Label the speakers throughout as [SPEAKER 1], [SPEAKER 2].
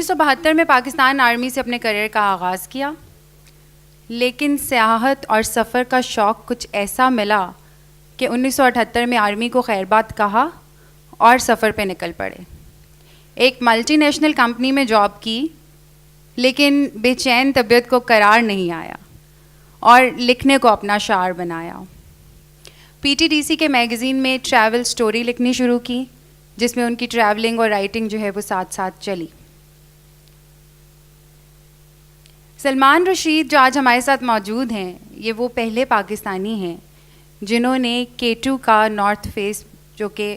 [SPEAKER 1] 1972 میں پاکستان آرمی سے اپنے کریئر کا آغاز کیا، لیکن سیاحت اور سفر کا شوق کچھ ایسا ملا کہ 1978 میں آرمی کو خیر بات کہا اور سفر پہ نکل پڑے. ایک ملٹی نیشنل کمپنی میں جاب کی، لیکن بے چین طبیعت کو قرار نہیں آیا اور لکھنے کو اپنا شعار بنایا. پی ٹی ڈی سی کے میگزین میں ٹریول سٹوری لکھنی شروع کی، جس میں ان کی ٹریولنگ اور رائٹنگ جو ہے وہ ساتھ ساتھ چلی. سلمان رشید جو آج ہمارے ساتھ موجود ہیں، یہ وہ پہلے پاکستانی ہیں جنہوں نے K2 کا نارتھ فیس، جو کہ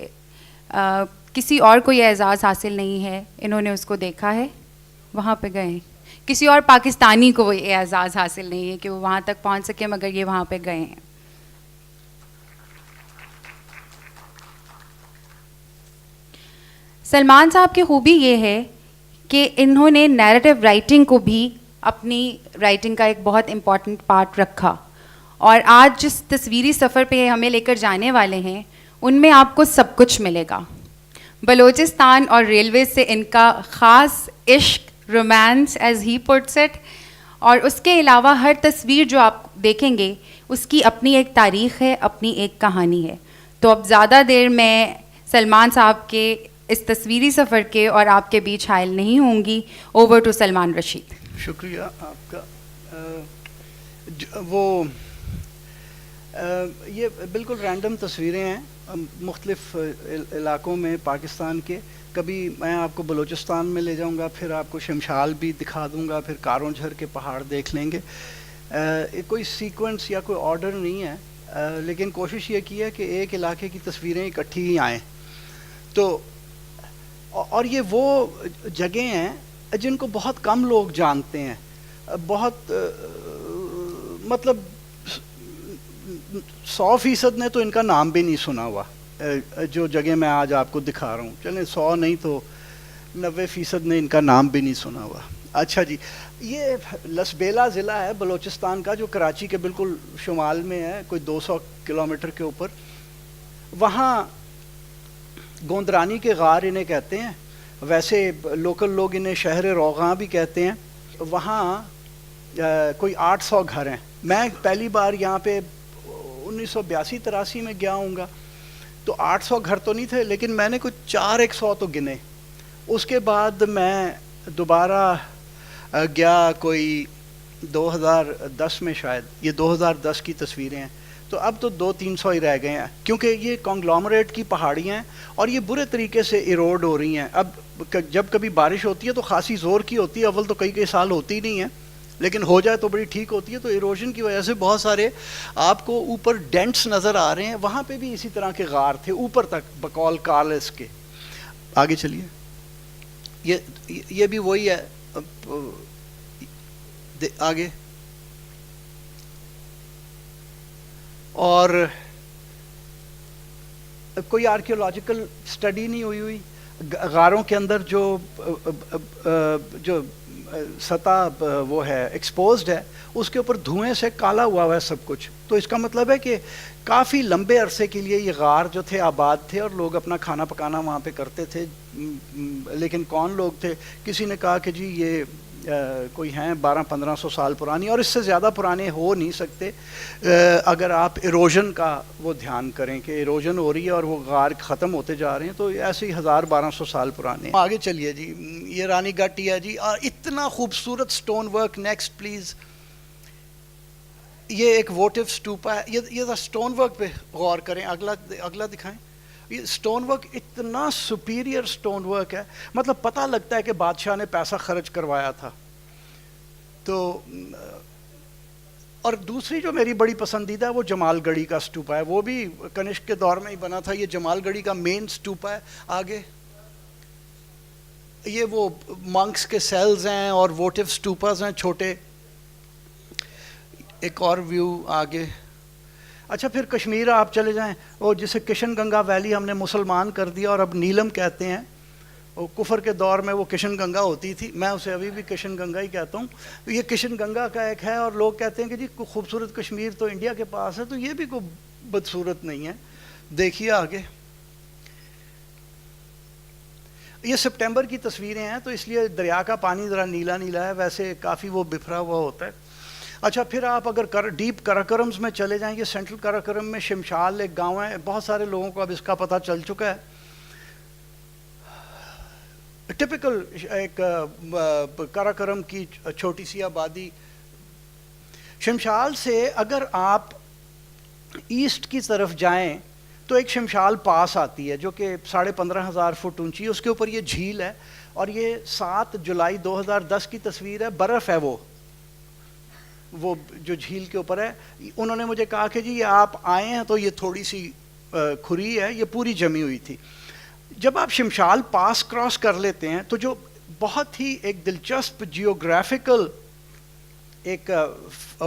[SPEAKER 1] کسی اور کو یہ اعزاز حاصل نہیں ہے، انہوں نے اس کو دیکھا ہے، وہاں پہ گئے ہیں. کسی اور پاکستانی کو وہ یہ اعزاز حاصل نہیں ہے کہ وہ وہاں تک پہنچ سکے، مگر یہ وہاں پہ گئے ہیں. سلمان صاحب کی خوبی یہ ہے کہ انہوں نے نیریٹو رائٹنگ کو بھی اپنی رائٹنگ کا ایک بہت امپورٹنٹ پارٹ رکھا، اور آج جس تصویری سفر پہ ہمیں لے کر جانے والے ہیں ان میں آپ کو سب کچھ ملے گا. بلوچستان اور ریلوے سے ان کا خاص عشق، romance as he puts it, اور اس کے علاوہ ہر تصویر جو آپ دیکھیں گے اس کی اپنی ایک تاریخ ہے، اپنی ایک کہانی ہے. تو اب زیادہ دیر میں سلمان صاحب کے اس تصویری سفر کے اور آپ کے بیچ حائل نہیں ہوں گی. Over to Salman Rashid.
[SPEAKER 2] شکریہ آپ کا. وہ یہ بالکل رینڈم تصویریں ہیں مختلف علاقوں میں پاکستان کے. کبھی میں آپ کو بلوچستان میں لے جاؤں گا، پھر آپ کو شمشال بھی دکھا دوں گا، پھر کاروں جھر کے پہاڑ دیکھ لیں گے. کوئی سیکوینس یا کوئی آرڈر نہیں ہے، لیکن کوشش یہ کی ہے کہ ایک علاقے کی تصویریں اکٹھی ہی آئیں. تو اور یہ وہ جگہیں ہیں جن کو بہت کم لوگ جانتے ہیں. بہت مطلب 100% نے تو ان کا نام بھی نہیں سنا ہوا، جو جگہ میں آج آپ کو دکھا رہا ہوں. چلیں 100 نہیں تو 90% نے ان کا نام بھی نہیں سنا ہوا. اچھا جی، یہ لسبیلا ضلع ہے بلوچستان کا، جو کراچی کے بالکل شمال میں ہے، کوئی 200 کلومیٹر کے اوپر. وہاں گوندرانی کے غار انہیں کہتے ہیں، ویسے لوکل لوگ انہیں شہر روغاں بھی کہتے ہیں. وہاں کوئی 800 گھر ہیں. میں پہلی بار یہاں پہ 1982-83 میں گیا ہوں گا، تو 800 گھر تو نہیں تھے، لیکن میں نے کچھ 400 تو گنے. اس کے بعد میں دوبارہ گیا کوئی 2010 میں، شاید یہ 2010 کی تصویریں ہیں. تو اب تو 200-300 ہی رہ گئے ہیں، کیونکہ یہ کانگلومریٹ کی پہاڑیاں ہیں اور یہ برے طریقے سے ایروڈ ہو رہی ہیں. اب جب کبھی بارش ہوتی ہے تو خاصی زور کی ہوتی ہے، اول تو کئی سال ہوتی نہیں ہے، لیکن ہو جائے تو بڑی ٹھیک ہوتی ہے. تو ایروژن کی وجہ سے بہت سارے آپ کو اوپر ڈینٹس نظر آ رہے ہیں. وہاں پہ بھی اسی طرح کے غار تھے اوپر تک بقول کارلس کے. آگے چلیے، یہ بھی وہی ہے. آگے، اور کوئی آرکیولوجیکل سٹڈی نہیں ہوئی. غاروں کے اندر جو سطح وہ ہے ایکسپوزڈ ہے، اس کے اوپر دھوئیں سے کالا ہوا ہے سب کچھ. تو اس کا مطلب ہے کہ کافی لمبے عرصے کے لیے یہ غار جو تھے آباد تھے، اور لوگ اپنا کھانا پکانا وہاں پہ کرتے تھے. لیکن کون لوگ تھے؟ کسی نے کہا کہ جی یہ کوئی ہیں 1200-1500 سال پرانی، اور اس سے زیادہ پرانے ہو نہیں سکتے اگر آپ ایروژن کا وہ دھیان کریں کہ ایروژن ہو رہی ہے اور وہ غار ختم ہوتے جا رہے ہیں. تو ایسے ہی 1200 سال پرانے. آگے چلیے جی، یہ رانی گٹی ہے جی، اور اتنا خوبصورت سٹون ورک. Next please. یہ ایک ووٹیو سٹوپا ہے. یہ سٹون ورک پہ غور کریں. اگلا دکھائیں. یہ سٹون ورک اتنا سپیریئر سٹون ورک ہے، مطلب پتہ لگتا ہے کہ بادشاہ نے پیسہ خرچ کروایا تھا. تو اور دوسری جو میری بڑی پسندیدہ ہے وہ جمال گڑھی کا سٹوپا ہے. وہ بھی کنشک کے دور میں ہی بنا تھا. یہ جمال گڑھی کا مین سٹوپا ہے. آگے، یہ وہ مانکس کے سیلز ہیں اور ووٹیو سٹوپاز ہیں چھوٹے. ایک اور ویو آگے. اچھا، پھر کشمیر آپ چلے جائیں، وہ جسے کشن گنگا ویلی ہم نے مسلمان کر دیا اور اب نیلم کہتے ہیں. وہ کفر کے دور میں وہ کشن گنگا ہوتی تھی، میں اسے ابھی بھی کشن گنگا ہی کہتا ہوں. یہ کشن گنگا کا ایک ہے، اور لوگ کہتے ہیں کہ جی خوبصورت کشمیر تو انڈیا کے پاس ہے. تو یہ بھی کوئی بدصورت نہیں ہے. دیکھیے آگے. یہ سپٹمبر کی تصویریں ہیں تو اس لیے دریا کا پانی ذرا نیلا نیلا ہے, ویسے کافی وہ بکھرا ہوا ہوتا ہے. اچھا پھر آپ اگر ڈیپ کراکرمز میں چلے جائیں گے, سینٹرل کراکرم میں شمشال ایک گاؤں ہے, بہت سارے لوگوں کو اب اس کا پتہ چل چکا ہے. ٹپیکل ایک کراکرم کی چھوٹی سی آبادی. شمشال سے اگر آپ ایسٹ کی طرف جائیں تو ایک شمشال پاس آتی ہے جو کہ 15,500 فٹ اونچی ہے, اس کے اوپر یہ جھیل ہے, اور یہ 7 جولائی 2010 کی تصویر ہے, برف ہے وہ جو جھیل کے اوپر ہے. انہوں نے مجھے کہا کہ جی آپ آئے ہیں تو یہ تھوڑی سی کھری ہے, یہ پوری جمی ہوئی تھی. جب آپ شمشال پاس کراس کر لیتے ہیں تو جو بہت ہی ایک دلچسپ جیوگرافیکل ایک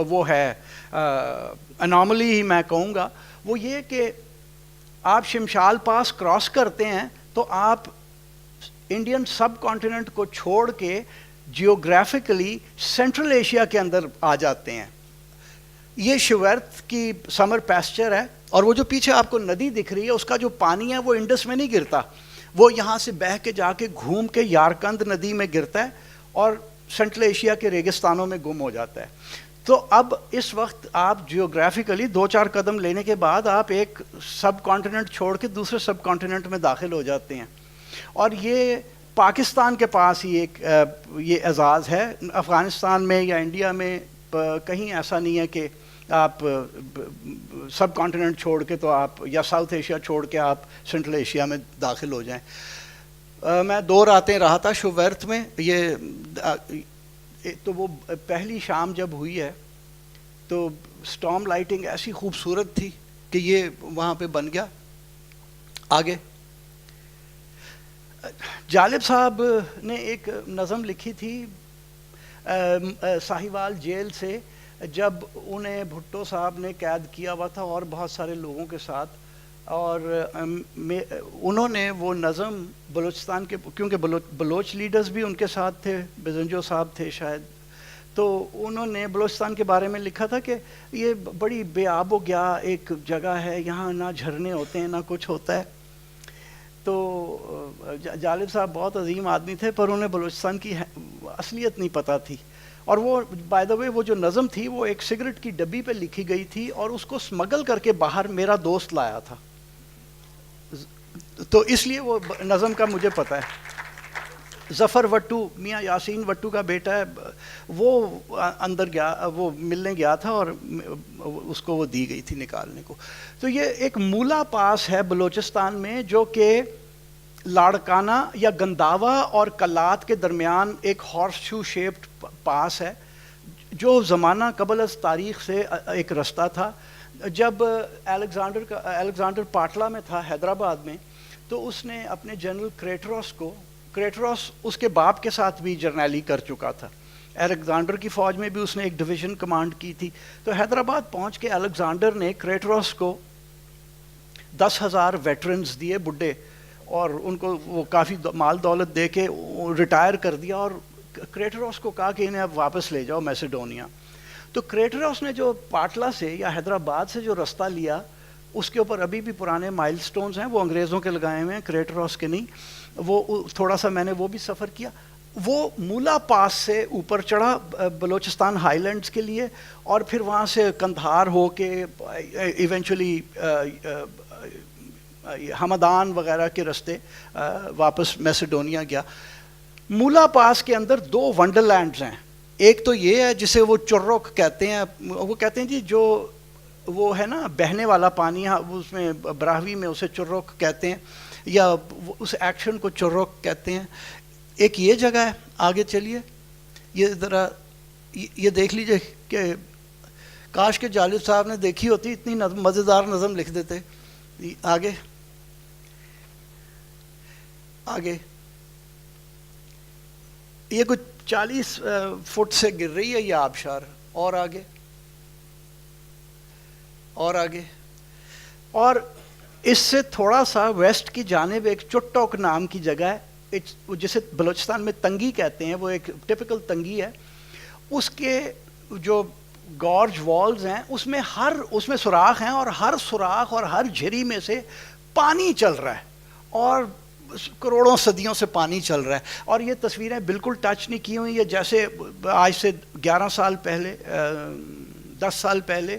[SPEAKER 2] وہ ہے اناملی ہی میں کہوں گا, وہ یہ کہ آپ شمشال پاس کراس کرتے ہیں تو آپ انڈین سب کانٹیننٹ کو چھوڑ کے جیوگرافیکلی سینٹرل ایشیا کے اندر آ جاتے ہیں. یہ شیورت کی سمر پیسچر ہے, اور وہ جو پیچھے آپ کو ندی دکھ رہی ہے اس کا جو پانی ہے وہ انڈس میں نہیں گرتا, وہ یہاں سے بہہ کے جا کے گھوم کے یارکند ندی میں گرتا ہے اور سینٹرل ایشیا کے ریگستانوں میں گم ہو جاتا ہے. تو اب اس وقت آپ جیوگرافیکلی 2-4 قدم لینے کے بعد آپ ایک سب کانٹیننٹ چھوڑ کے دوسرے سب کانٹیننٹ میں داخل ہو جاتے ہیں, اور یہ پاکستان کے پاس ہی ایک یہ اعزاز ہے. افغانستان میں یا انڈیا میں کہیں ایسا نہیں ہے کہ آپ سب کانٹیننٹ چھوڑ کے تو آپ یا ساؤتھ ایشیا چھوڑ کے آپ سینٹرل ایشیا میں داخل ہو جائیں. میں 2 راتیں رہا تھا شوورت میں. یہ تو وہ پہلی شام جب ہوئی ہے تو سٹارم لائٹنگ ایسی خوبصورت تھی کہ یہ وہاں پہ بن گیا. آگے جالب صاحب نے ایک نظم لکھی تھی ساہیوال جیل سے, جب انہیں بھٹو صاحب نے قید کیا ہوا تھا اور بہت سارے لوگوں کے ساتھ, اور انہوں نے وہ نظم بلوچستان کے, کیونکہ بلوچ لیڈرز بھی ان کے ساتھ تھے, بزنجو صاحب تھے شاید, تو انہوں نے بلوچستان کے بارے میں لکھا تھا کہ یہ بڑی بے آب و گیا ایک جگہ ہے, یہاں نہ جھرنے ہوتے ہیں نہ کچھ ہوتا ہے. تو جالب صاحب بہت عظیم آدمی تھے, پر انہیں بلوچستان کی اصلیت نہیں پتہ تھی. اور وہ بائی دا وے وہ جو نظم تھی وہ ایک سگریٹ کی ڈبی پہ لکھی گئی تھی, اور اس کو سمگل کر کے باہر میرا دوست لایا تھا, تو اس لیے وہ نظم کا مجھے پتہ ہے. ظفر وٹو, میاں یاسین وٹو کا بیٹا ہے, وہ اندر گیا, وہ ملنے گیا تھا اور اس کو وہ دی گئی تھی نکالنے کو. تو یہ ایک مولا پاس ہے بلوچستان میں جو کہ لاڑکانہ یا گنداوا اور کلات کے درمیان ایک ہارس شو شیپڈ پاس ہے, جو زمانہ قبل از تاریخ سے ایک رستہ تھا. جب الیگزینڈر پاٹلا میں تھا حیدرآباد میں, تو اس نے اپنے جنرل کریٹروس اس کے باپ کے ساتھ بھی جرنیلی کر چکا تھا. الیگزینڈر کی فوج میں بھی اس نے ایک ڈویژن کمانڈ کی تھی. تو حیدرآباد پہنچ کے الیگزینڈر نے کریٹروس کو 10,000 ویٹرنز دیے بڈھے, اور ان کو وہ کافی مال دولت دے کے ریٹائر کر دیا, اور کریٹروس کو کہا کہ انہیں اب واپس لے جاؤ میسیڈونیا. تو کریٹروس نے جو پاٹلا سے یا حیدرآباد سے جو رستہ لیا, اس کے اوپر ابھی بھی پرانے مائل سٹونز ہیں, وہ انگریزوں کے لگائے ہوئے ہیں, کریٹروس کے نہیں. وہ تھوڑا سا میں نے وہ بھی سفر کیا. وہ مولا پاس سے اوپر چڑھا بلوچستان ہائی لینڈز کے لیے, اور پھر وہاں سے کندھار ہو کے ایونچولی ہمدان وغیرہ کے رستے واپس میسیڈونیا گیا. مولا پاس کے اندر 2 ونڈر لینڈز ہیں. ایک تو یہ ہے جسے وہ چرک کہتے ہیں, وہ کہتے ہیں جی جو وہ ہے نا بہنے والا پانی, اس میں براہوی میں اسے چرک کہتے ہیں, یا اس ایکشن کو چرک کہتے ہیں. ایک یہ جگہ ہے. آگے چلیے, یہ ذرا یہ دیکھ لیجئے کہ کاش کے جالب صاحب نے دیکھی ہوتی, اتنی مزیدار نظم لکھ دیتے. آگے آگے یہ کچھ 40 فٹ سے گر رہی ہے یہ آبشار. اور آگے اور آگے, اور اس سے تھوڑا سا ویسٹ کی جانب ایک چٹوک نام کی جگہ ہے, جسے بلوچستان میں تنگی کہتے ہیں. وہ ایک ٹپیکل تنگی ہے. اس کے جو گورج والز ہیں اس میں سوراخ ہیں, اور ہر سوراخ اور ہر جھری میں سے پانی چل رہا ہے, اور کروڑوں صدیوں سے پانی چل رہا ہے. اور یہ تصویریں بالکل ٹچ نہیں کی ہوئی, یہ جیسے آج سے 11 سال پہلے 10 سال پہلے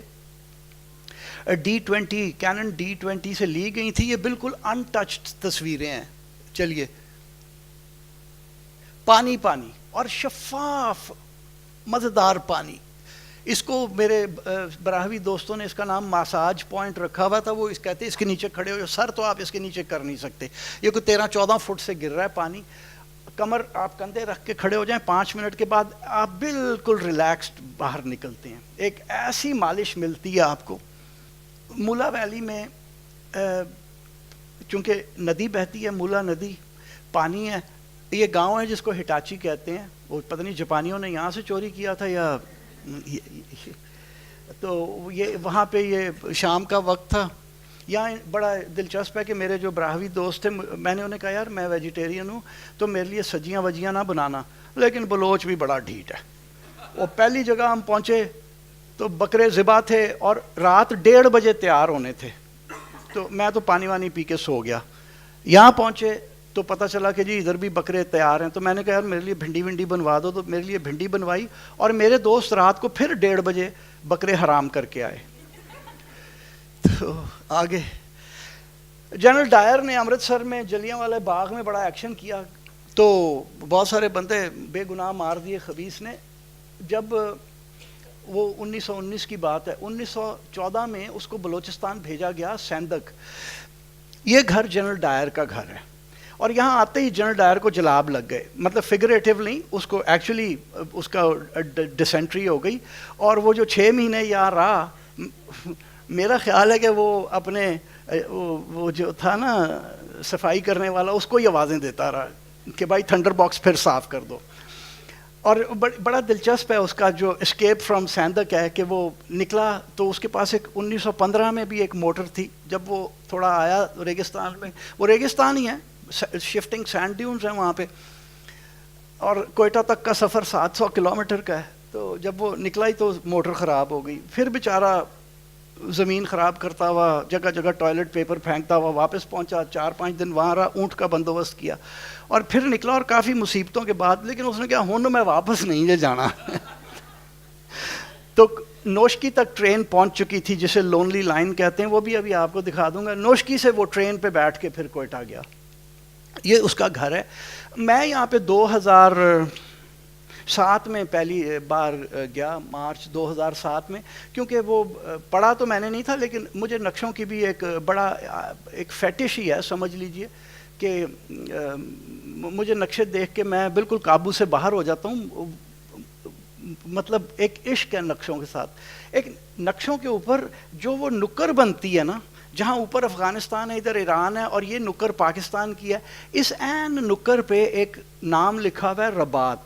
[SPEAKER 2] D20 کینن D20 سے لی گئی تھی. یہ بالکل ان ٹچڈ تصویریں ہیں. چلیے, پانی پانی اور شفاف مزیدار پانی. اس کو میرے براہوی دوستوں نے اس کا نام مساج پوائنٹ رکھا ہوا تھا. وہ اس کہتے ہیں اس کے نیچے کھڑے ہو, سر تو آپ اس کے نیچے کر نہیں سکتے. یہ کوئی 13-14 فٹ سے گر رہا ہے پانی. کمر آپ کندھے رکھ کے کھڑے ہو جائیں, 5 منٹ کے بعد آپ بالکل ریلیکسڈ باہر نکلتے ہیں. ایک ایسی مالش ملتی ہے آپ کو. مولا ویلی میں چونکہ ندی بہتی ہے, مولا ندی, پانی ہے. یہ گاؤں ہے جس کو ہٹاچی کہتے ہیں. وہ پتہ نہیں جاپانیوں نے یہاں سے چوری کیا تھا یا تو یہ وہاں پہ یہ شام کا وقت تھا. یہاں بڑا دلچسپ ہے کہ میرے جو براہوی دوست تھے, میں نے انہیں کہا یار میں ویجیٹیرین ہوں تو میرے لیے سجیاں وجیاں نہ بنانا, لیکن بلوچ بھی بڑا ڈھیٹ ہے. وہ پہلی جگہ ہم پہنچے تو بکرے ذبح تھے اور رات 1:30 بجے تیار ہونے تھے. تو میں تو پانی وانی پی کے سو گیا. یہاں پہنچے تو پتہ چلا کہ جی ادھر بھی بکرے تیار ہیں. تو میں نے کہا یار میرے لیے بھنڈی ونڈی بنوا دو, تو میرے لیے بھنڈی بنوائی. اور میرے دوست رات کو پھر 1:30 بجے بکرے حرام کر کے آئے. تو آگے جنرل ڈائر نے امرتسر میں جلیانوالہ باغ میں بڑا ایکشن کیا, تو بہت سارے بندے بے گناہ مار دیے خبیث نے. جب وہ 1919 کی بات ہے, 1914 میں اس کو بلوچستان بھیجا گیا, سیندک. یہ گھر جنرل ڈائر کا گھر ہے. اور یہاں آتے ہی جنرل ڈائر کو جلاب لگ گئے, مطلب فگریٹیو نہیں, اس کو ایکچولی اس کا ڈیسینٹری ہو گئی. اور وہ جو 6 مہینے یہاں رہا, میرا خیال ہے کہ وہ اپنے وہ جو تھا نا صفائی کرنے والا, اس کو ہی آوازیں دیتا رہا کہ بھائی تھنڈر باکس پھر صاف کر دو. اور بڑا دلچسپ ہے اس کا جو اسکیپ فرام سیندک ہے کہ وہ نکلا تو اس کے پاس ایک 1915 میں بھی ایک موٹر تھی. جب وہ تھوڑا آیا ریگستان میں, وہ ریگستان ہی ہے, شفٹنگ سینڈ ڈیونز ہیں وہاں پہ, اور کوئٹہ تک کا سفر 700 کلومیٹر کا ہے. تو جب وہ نکلا ہی تو موٹر خراب ہو گئی. پھر بیچارہ زمین خراب کرتا ہوا, جگہ جگہ ٹوائلٹ پیپر پھینکتا ہوا واپس پہنچا. 4-5 دن وہاں رہا, اونٹ کا بندوبست کیا اور پھر نکلا, اور کافی مصیبتوں کے بعد. لیکن اس نے کہا ہوں میں واپس نہیں جانا. تو نوشکی تک ٹرین پہنچ چکی تھی, جسے لونلی لائن کہتے ہیں, وہ بھی ابھی آپ کو دکھا دوں گا. نوشکی سے وہ ٹرین پہ بیٹھ کے پھر کوئٹہ گیا. یہ اس کا گھر ہے. میں یہاں پہ 2007 میں پہلی بار گیا, مارچ 2007 میں, کیونکہ وہ پڑھا تو میں نے نہیں تھا, لیکن مجھے نقشوں کی بھی ایک بڑا ایک فیٹش ہی ہے, سمجھ لیجئے کہ مجھے نقشے دیکھ کے میں بالکل قابو سے باہر ہو جاتا ہوں. مطلب ایک عشق ہے نقشوں کے ساتھ. ایک نقشوں کے اوپر جو وہ نکر بنتی ہے نا, جہاں اوپر افغانستان ہے, ادھر ایران ہے, اور یہ نکر پاکستان کی ہے. اس عین نکر پہ ایک نام لکھا ہوا ہے رباط.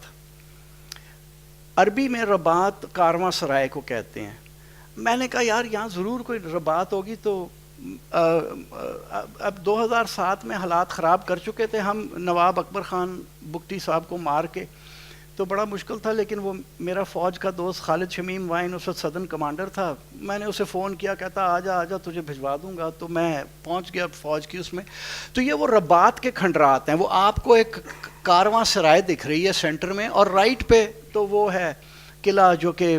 [SPEAKER 2] عربی میں رباط کارواں سرائے کو کہتے ہیں. میں نے کہا یار یہاں ضرور کوئی رباط ہوگی. تو اب 2007 میں حالات خراب کر چکے تھے ہم, نواب اکبر خان بگٹی صاحب کو مار کے, تو بڑا مشکل تھا. لیکن وہ میرا فوج کا دوست خالد شمیم وائن اس وقت صدرن کمانڈر تھا. میں نے اسے فون کیا, کہتا آ جا تجھے بھجوا دوں گا. تو میں پہنچ گیا فوج کی اس میں. تو یہ وہ رباط کے کھنڈرات ہیں. وہ آپ کو ایک کارواں سرائے دکھ رہی ہے سینٹر میں, اور رائٹ پہ تو وہ ہے قلعہ جو کہ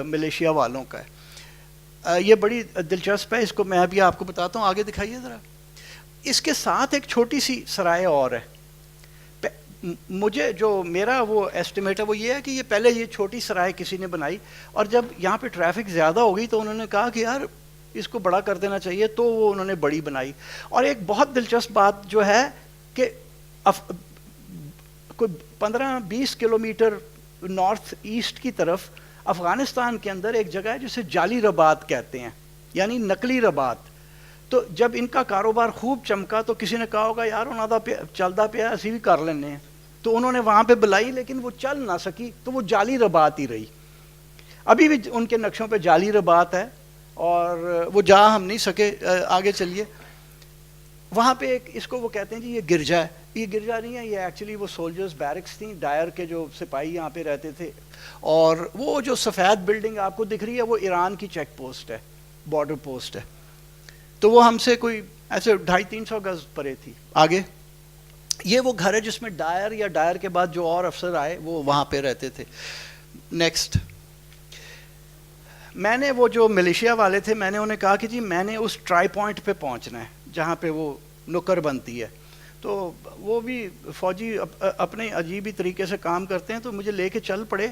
[SPEAKER 2] ملیشیا والوں کا ہے. یہ بڑی دلچسپ ہے, اس کو میں ابھی آپ کو بتاتا ہوں. آگے دکھائیے ذرا. اس کے ساتھ ایک چھوٹی سی سرائے اور ہے. مجھے جو میرا وہ ایسٹیمیٹ ہے وہ یہ ہے کہ یہ پہلے یہ چھوٹی سرائے کسی نے بنائی, اور جب یہاں پہ ٹریفک زیادہ ہو گئی تو انہوں نے کہا کہ یار اس کو بڑا کر دینا چاہیے, تو وہ انہوں نے بڑی بنائی. اور ایک بہت دلچسپ بات جو ہے کہ کوئی 15-20 کلومیٹر نارتھ ایسٹ کی طرف افغانستان کے اندر ایک جگہ ہے جسے جعلی رباط کہتے ہیں, یعنی نقلی رباط. تو جب ان کا کاروبار خوب چمکا تو کسی نے کہا ہوگا یار انہوں دا چلتا پیا اسی بھی کر لینے ہیں, تو انہوں نے وہاں پہ بلائی, لیکن وہ چل نہ سکی, تو وہ جعلی رباط ہی رہی. ابھی بھی ان کے نقشوں پہ جعلی رباط ہے, اور وہ جا ہم نہیں سکے. آگے چلیے. وہاں پہ ایک اس کو وہ کہتے ہیں جی یہ گرجا ہے. یہ گرجا نہیں ہے, یہ ایکچولی وہ سولجرز بیرکس تھیں, ڈائر کے جو سپاہی یہاں پہ رہتے تھے. اور وہ جو سفید بلڈنگ آپ کو دکھ رہی ہے وہ ایران کی چیک پوسٹ ہے, بارڈر پوسٹ ہے. تو وہ ہم سے کوئی ایسے 250-300 گز پرے تھی. آگے یہ وہ گھر ہے جس میں ڈائر یا ڈائر کے بعد جو اور افسر آئے وہ وہاں پہ رہتے تھے. نیکسٹ, میں نے وہ جو ملیشیا والے تھے میں نے انہیں کہا کہ جی میں نے اس ٹرائی پوائنٹ پہ پہنچنا ہے جہاں پہ وہ نکر بنتی ہے. تو وہ بھی فوجی اپنے عجیب ہی طریقے سے کام کرتے ہیں, تو مجھے لے کے چل پڑے.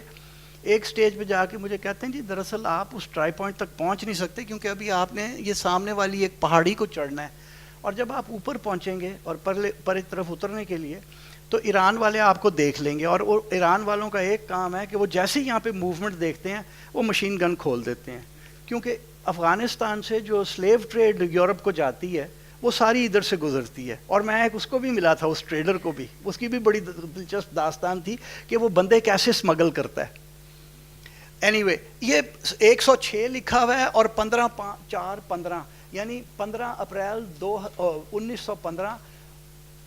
[SPEAKER 2] ایک سٹیج پہ جا کے مجھے کہتے ہیں جی دراصل آپ اس ٹرائی پوائنٹ تک پہنچ نہیں سکتے کیونکہ ابھی آپ نے یہ سامنے والی ایک پہاڑی کو چڑھنا ہے, اور جب آپ اوپر پہنچیں گے اور پر ایک طرف اترنے کے لیے تو ایران والے آپ کو دیکھ لیں گے, اور وہ ایران والوں کا ایک کام ہے کہ وہ جیسے ہی یہاں پہ موومنٹ دیکھتے ہیں وہ مشین گن کھول دیتے ہیں, کیونکہ افغانستان سے جو سلیو ٹریڈ یورپ کو جاتی ہے وہ ساری ادھر سے گزرتی ہے. اور میں ایک اس کو بھی ملا تھا, اس ٹریڈر کو بھی, اس کی بھی بڑی دلچسپ داستان تھی کہ وہ بندے کیسے اسمگل کرتا ہے. اینی وے, یہ 106 لکھا ہوا ہے اور 15/4/15 یعنی 15 اپریل 1915.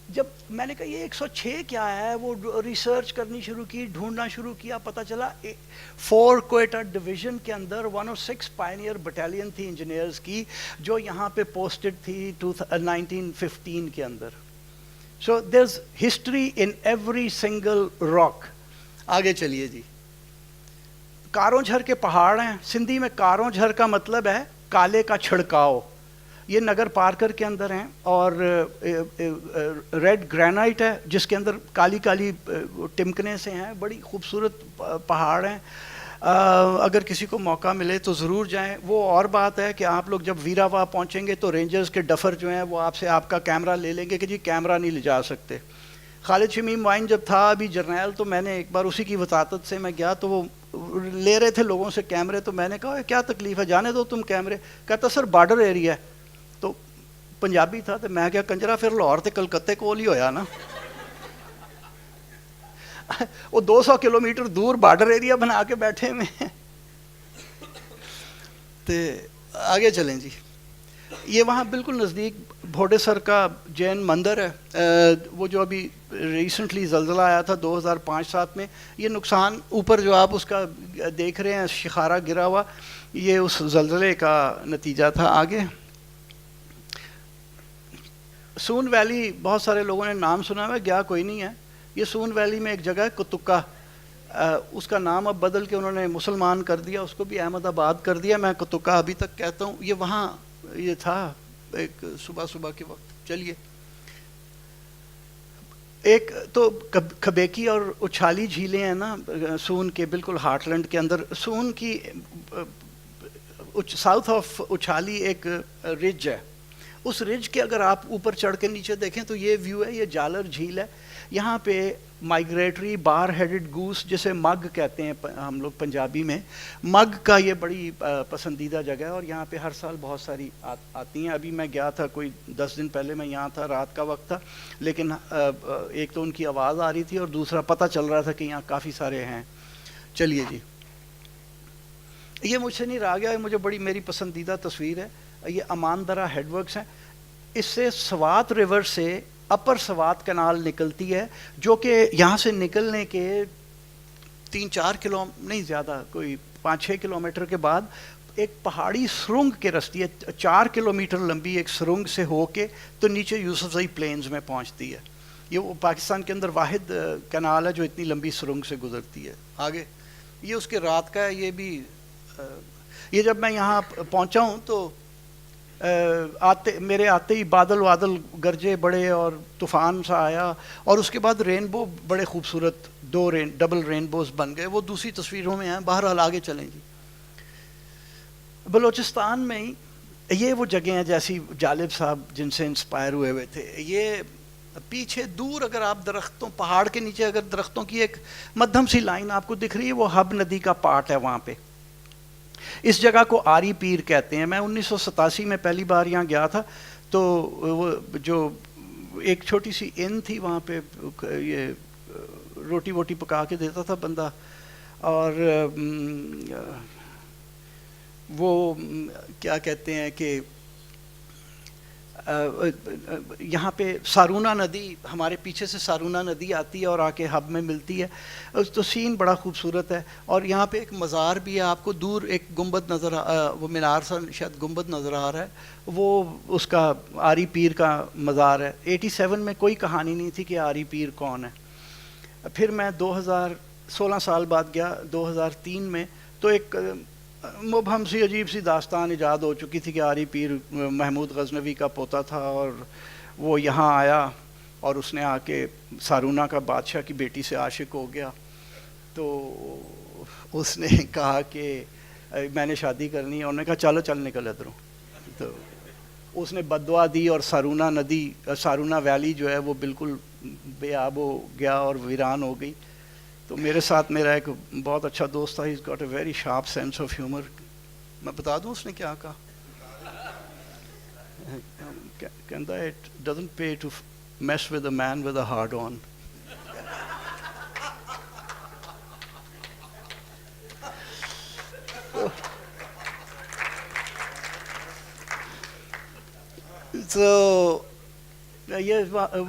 [SPEAKER 2] جب میں نے کہا یہ 106 کیا ہے, وہ ریسرچ کرنی شروع کی, ڈھونڈنا شروع کیا, پتہ چلا 4 کوئٹہ ڈویژن کے اندر 106 پائنیئر بٹالین تھی انجینئرز کی جو یہاں پہ پوسٹڈ تھی 1915 کے اندر. So there is history in every single rock. آگے چلیے جی. کاروں جھر کے پہاڑ ہیں سندھی میں. کاروں جھر کا مطلب ہے کالے کا چھڑکاؤ. یہ نگر پارکر کے اندر ہیں, اور ریڈ گرینائٹ ہے جس کے اندر کالی کالی ٹمکنے سے ہیں. بڑی خوبصورت پہاڑ ہیں. اگر کسی کو موقع ملے تو ضرور جائیں. وہ اور بات ہے کہ آپ لوگ جب ویراوا پہنچیں گے تو رینجرز کے ڈفر جو ہیں وہ آپ سے آپ کا کیمرہ لے لیں گے کہ جی کیمرہ نہیں لے جا سکتے. خالد شمیم وائن جب تھا ابھی جرنیل, تو میں نے ایک بار اسی کی وطاقت سے میں گیا تو وہ لے رہے تھے لوگوں سے کیمرے, تو میں نے کہا کیا تکلیف ہے, جانے دو تم کیمرے. کہتا سر بارڈر ایریا ہے. تو پنجابی تھا تو میں کیا کنجرا پھر لاہور تے کلکتے کول ہی ہویا نا. وہ 200 کلومیٹر دور بارڈر ایریا بنا کے بیٹھے ہوئے. آگے چلیں جی. یہ وہاں بالکل نزدیک بھوڈے سر کا جین مندر ہے, وہ جو ابھی ریسنٹلی زلزلہ آیا تھا 2005-7 میں. یہ نقصان اوپر جو آپ اس کا دیکھ رہے ہیں شخارہ گرا ہوا, یہ اس زلزلے کا نتیجہ تھا. آگے سون ویلی, بہت سارے لوگوں نے نام سنا ہوا, گیا کوئی نہیں ہے. یہ سون ویلی میں ایک جگہ ہے کتکا, اس کا نام اب بدل کے انہوں نے مسلمان کر دیا, اس کو بھی احمد آباد کر دیا. میں کتکا ابھی تک کہتا ہوں. یہ وہاں یہ تھا ایک صبح کے وقت. چلیے, ایک تو کھبیکی اور اچھالی جھیلیں ہیں نا سون کے بالکل ہارٹ لینڈ کے اندر. سون کی ساؤتھ آف اچھالی ایک رج ہے, اس رج کے اگر آپ اوپر چڑھ کے نیچے دیکھیں تو یہ ویو ہے. یہ جالر جھیل ہے. یہاں پہ مائگریٹری بار ہیڈڈ گوس جسے مگ کہتے ہیں ہم لوگ پنجابی میں, مگ کا یہ بڑی پسندیدہ جگہ ہے, اور یہاں پہ ہر سال بہت ساری آتی ہیں. ابھی میں گیا تھا کوئی 10 دن پہلے, میں یہاں تھا, رات کا وقت تھا, لیکن ایک تو ان کی آواز آ رہی تھی اور دوسرا پتہ چل رہا تھا کہ یہاں کافی سارے ہیں. چلیے جی. یہ مجھ سے نہیں رہا گیا, مجھے بڑی میری پسندیدہ تصویر ہے. یہ امان درہ ہیڈ ورکس ہیں. اس سے سوات ریور سے اپر سوات کنال نکلتی ہے, جو کہ یہاں سے نکلنے کے 3-4 کلو نہیں زیادہ, کوئی 5-6 کلومیٹر کے بعد ایک پہاڑی سرنگ کے رستی ہے. 4 کلومیٹر لمبی ایک سرنگ سے ہو کے تو نیچے یوسف زئی پلینز میں پہنچتی ہے. یہ پاکستان کے اندر واحد کنال ہے جو اتنی لمبی سرنگ سے گزرتی ہے. آگے یہ اس کے رات کا ہے. یہ بھی یہ جب میں یہاں پہنچا ہوں تو میرے آتے ہی بادل گرجے بڑے اور طوفان سا آیا, اور اس کے بعد رینبو بڑے خوبصورت ڈبل رینبوز بن گئے. وہ دوسری تصویروں میں ہیں. بہرحال آگے چلیں جی. بلوچستان میں ہی یہ وہ جگہیں ہیں جیسی جالب صاحب جن سے انسپائر ہوئے تھے. یہ پیچھے دور اگر آپ درختوں, پہاڑ کے نیچے اگر درختوں کی ایک مدھم سی لائن آپ کو دکھ رہی ہے, وہ حب ندی کا پارٹ ہے وہاں پہ. اس جگہ کو آری پیر کہتے ہیں. میں 1987 میں پہلی بار یہاں گیا تھا, تو وہ جو ایک چھوٹی سی ان تھی وہاں پہ یہ روٹی ووٹی پکا کے دیتا تھا بندہ, اور وہ کیا کہتے ہیں کہ یہاں پہ سارونا ندی، ہمارے پیچھے سے سارونا ندی آتی ہے اور آ کے ہب میں ملتی ہے، تو سین بڑا خوبصورت ہے. اور یہاں پہ ایک مزار بھی ہے، آپ کو دور ایک گنبد نظر وہ مینار سا شاید گنبد نظر آ رہا ہے، وہ اس کا آری پیر کا مزار ہے. 87 میں کوئی کہانی نہیں تھی کہ آری پیر کون ہے. پھر میں 16 سال بعد گیا 2003 میں، تو ایک مبہم سی عجیب سی داستان ایجاد ہو چکی تھی کہ آری پیر محمود غزنوی کا پوتا تھا اور وہ یہاں آیا اور اس نے آ کے سارونا کا بادشاہ کی بیٹی سے عاشق ہو گیا. تو اس نے کہا کہ میں نے شادی کرنی ہے، انہوں نے کہا چلو چل نکل ادھروں. تو اس نے بد دعا دی اور سارونا ندی، سارونا ویلی جو ہے وہ بالکل بے آب ہو گیا اور ویران ہو گئی. تو میرے ساتھ میرا ایک بہت اچھا دوست تھا، he is got a very sharp sense of humour. میں بتا دوں اس نے کیا کہا؟ کہتا ہے it doesn't pay to mess with a man with a hard on. تو یہ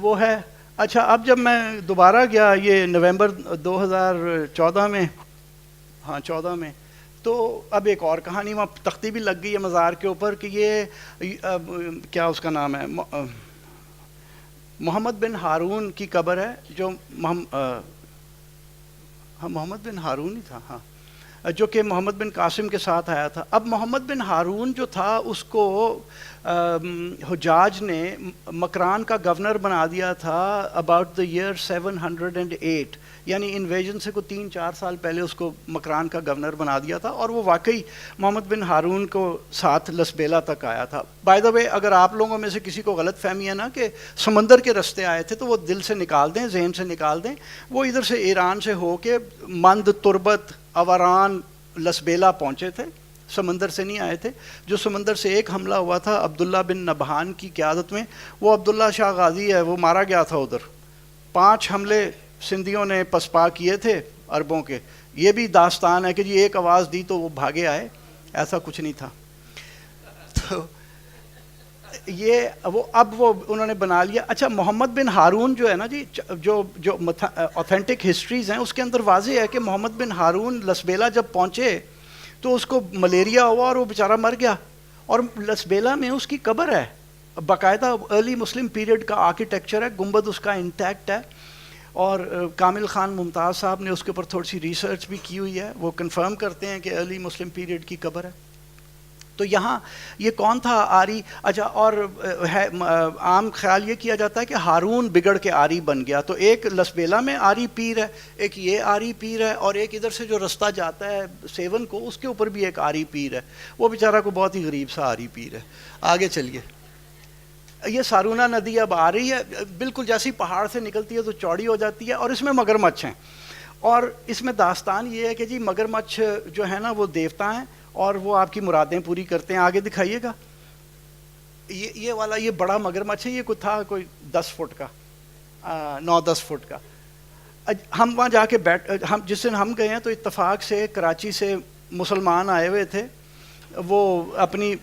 [SPEAKER 2] وہ ہے. اچھا اب جب میں دوبارہ گیا یہ نومبر 2014 میں، ہاں 14 میں، تو اب ایک اور کہانی وہاں تختی بھی لگ گئی ہے مزار کے اوپر کہ یہ کیا اس کا نام ہے، محمد بن ہارون کی قبر ہے جو محمد بن ہارون ہی تھا، ہاں، جو کہ محمد بن قاسم کے ساتھ آیا تھا. اب محمد بن ہارون جو تھا اس کو حجاج نے مکران کا گورنر بنا دیا تھا اباؤٹ دا ایئر 708، یعنی انویژن سے کوئی 3-4 سال پہلے اس کو مکران کا گورنر بنا دیا تھا. اور وہ واقعی محمد بن ہارون کو ساتھ لسبیلا تک آیا تھا. بائی دا وے اگر آپ لوگوں میں سے کسی کو غلط فہمی ہے نا کہ سمندر کے رستے آئے تھے، تو وہ دل سے نکال دیں، ذہن سے نکال دیں. وہ ادھر سے ایران سے ہو کے مند، تربت، اوران، لسبیلا پہنچے تھے، سمندر سے نہیں آئے تھے. جو سمندر سے ایک حملہ ہوا تھا عبداللہ بن نبہان کی قیادت میں، وہ عبداللہ شاہ غازی ہے، وہ مارا گیا تھا ادھر. 5 حملے سندھیوں نے پسپا کیے تھے عربوں کے. یہ بھی داستان ہے کہ جی ایک آواز دی تو وہ بھاگے آئے، ایسا کچھ نہیں تھا. تو یہ اب وہ انہوں نے بنا لیا. اچھا محمد بن ہارون جو ہے نا جی، جو اوتھینٹک ہسٹریز ہیں اس کے اندر واضح ہے کہ محمد بن ہارون لسبیلا جب پہنچے تو اس کو ملیریا ہوا اور وہ بیچارہ مر گیا. اور لسبیلا میں اس کی قبر ہے، باقاعدہ ارلی مسلم پیریڈ کا آرکیٹیکچر ہے، گنبد اس کا انٹیکٹ ہے. اور کامل خان ممتاز صاحب نے اس کے اوپر تھوڑی سی ریسرچ بھی کی ہوئی ہے، وہ کنفرم کرتے ہیں کہ ارلی مسلم پیریڈ کی قبر ہے. تو یہاں یہ کون تھا آری؟ اچھا، اور ہے عام خیال یہ کیا جاتا ہے کہ ہارون بگڑ کے آری بن گیا. تو ایک لسبیلا میں آری پیر ہے، ایک یہ آری پیر ہے، اور ایک ادھر سے جو رستہ جاتا ہے سیون کو اس کے اوپر بھی ایک آری پیر ہے. وہ بیچارہ کو بہت ہی غریب سا آری پیر ہے. آگے چلیے. یہ سارونا ندی اب آ رہی ہے، بالکل جیسی پہاڑ سے نکلتی ہے تو چوڑی ہو جاتی ہے، اور اس میں مگرمچھ ہیں. اور اس میں داستان یہ ہے کہ جی مگرمچھ جو ہے نا وہ دیوتا ہیں اور وہ آپ کی مرادیں پوری کرتے ہیں. آگے دکھائیے گا. یہ والا یہ بڑا مگرمچھ ہے، یہ کوئی تھا کوئی 10 فٹ کا، 9-10 فٹ کا. ہم وہاں جا کے ہم جس دن ہم گئے ہیں تو اتفاق سے کراچی سے مسلمان آئے ہوئے تھے، وہ اپنی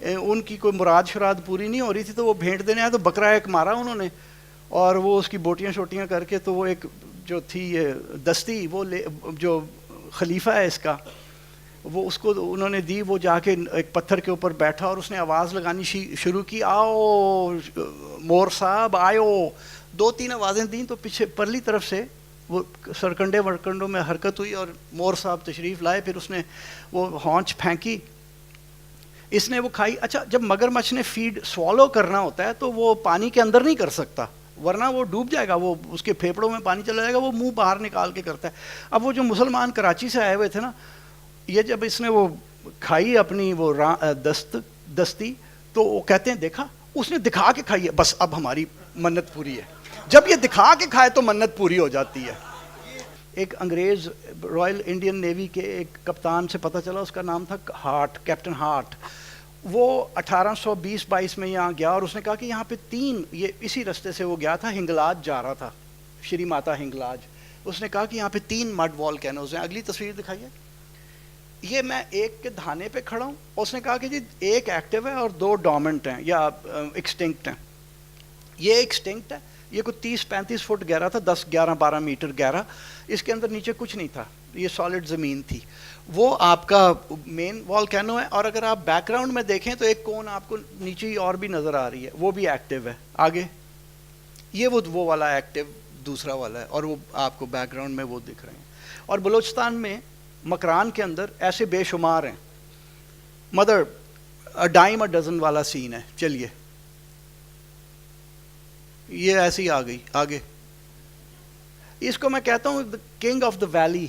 [SPEAKER 2] ان کی کوئی مراد شراد پوری نہیں ہو رہی تھی تو وہ بھینٹ دینے آئے، تو بکرا ایک مارا انہوں نے اور وہ اس کی بوٹیاں شوٹیاں کر کے، تو وہ ایک جو تھی یہ دستی، وہ جو خلیفہ ہے اس کا، وہ اس کو انہوں نے دی. وہ جا کے ایک پتھر کے اوپر بیٹھا اور اس نے آواز لگانی شروع کی، آؤ مور صاحب آئو. 2-3 آوازیں دیں تو پیچھے پرلی طرف سے وہ سرکنڈے ورکنڈوں میں حرکت ہوئی اور مور صاحب تشریف لائے. پھر اس نے وہ ہونچ پھینکی، اس نے وہ کھائی. اچھا، جب مگرمچھ نے فیڈ سوالو کرنا ہوتا ہے تو وہ پانی کے اندر نہیں کر سکتا، ورنہ وہ ڈوب جائے گا، وہ اس کے پھیپڑوں میں پانی چلا جائے گا، وہ منہ باہر نکال کے کرتا ہے. اب وہ جو مسلمان کراچی سے آئے ہوئے تھے نا، یہ جب اس نے وہ کھائی اپنی وہ دستی، تو وہ کہتے ہیں دیکھا اس نے دکھا کے کھائی ہے، بس اب ہماری منت پوری ہے. جب یہ دکھا کے کھائے تو منت پوری ہو جاتی ہے. ایک انگریز رائل انڈین نیوی کے ایک کپتان سے پتہ چلا، اس کا نام تھا ہارٹ، کیپٹن ہارٹ. وہ 1820-22 میں یہاں گیا اور اس نے کہا کہ یہاں پہ 3، یہ اسی رستے سے وہ گیا تھا، ہنگلاج جا رہا تھا، شری ماتا ہنگلاج. اس نے کہا کہ یہاں پہ 3 مڈ والکینوز ہیں. اگلی تصویر دکھائیے. یہ میں ایک کے دھانے پہ کھڑا ہوں, اس نے کہا کہ جی ایک ایکٹیو ہے اور 2 ڈومنٹ ہیں یا ایکسٹنکٹ ہیں. یہ ایکسٹنکٹ ہے, یہ کوئی 30-35 فٹ گہرا تھا, 10-11-12 میٹر گہرا, اس کے اندر نیچے کچھ نہیں تھا, یہ سالڈ زمین تھی. وہ آپ کا مین والکینو ہے, اور اگر آپ بیک گراؤنڈ میں دیکھیں تو ایک کون آپ کو نیچے ہی اور بھی نظر آ رہی ہے, وہ بھی ایکٹیو ہے. آگے یہ وہ والا ایکٹیو دوسرا والا ہے, اور وہ آپ کو بیک گراؤنڈ میں وہ دکھ رہے ہیں. اور بلوچستان میں مکران کے اندر ایسے بے شمار ہیں, مدر ڈائم اے ڈزن والا سین ہے. چلیے یہ ایسی ہی آ گئی. آگے اس کو میں کہتا ہوں king of the valley.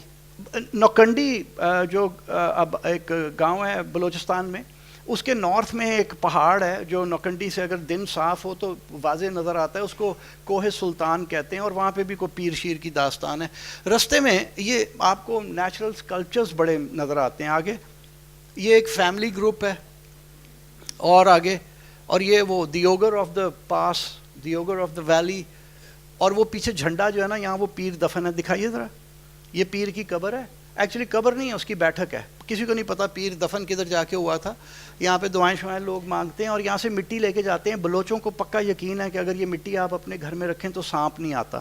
[SPEAKER 2] Nokkundi جو اب ایک گاؤں ہے بلوچستان میں, اس کے نارتھ میں ایک پہاڑ ہے جو نوکنڈی سے اگر دن صاف ہو تو واضح نظر آتا ہے, اس کو کوہ سلطان کہتے ہیں, اور وہاں پہ بھی کوئی پیر شیر کی داستان ہے. رستے میں یہ آپ کو نیچرل اسکلپچرز بڑے نظر آتے ہیں. آگے یہ ایک فیملی گروپ ہے, اور آگے اور یہ وہ the ogre of the pass, the ogre of the valley, اور وہ پیچھے جھنڈا جو ہے نا یہاں وہ پیر دفن ہے, دکھائیے ذرا. یہ پیر کی قبر ہے, ایکچولی قبر نہیں ہے, اس کی بیٹھک ہے. کسی کو نہیں پتا پیر دفن کدھر جا کے ہوا تھا. یہاں پہ دعائیں شعائیں لوگ مانگتے ہیں, اور یہاں سے مٹی لے کے جاتے ہیں. بلوچوں کو پکا یقین ہے کہ اگر یہ مٹی آپ اپنے گھر میں رکھیں تو سانپ نہیں آتا.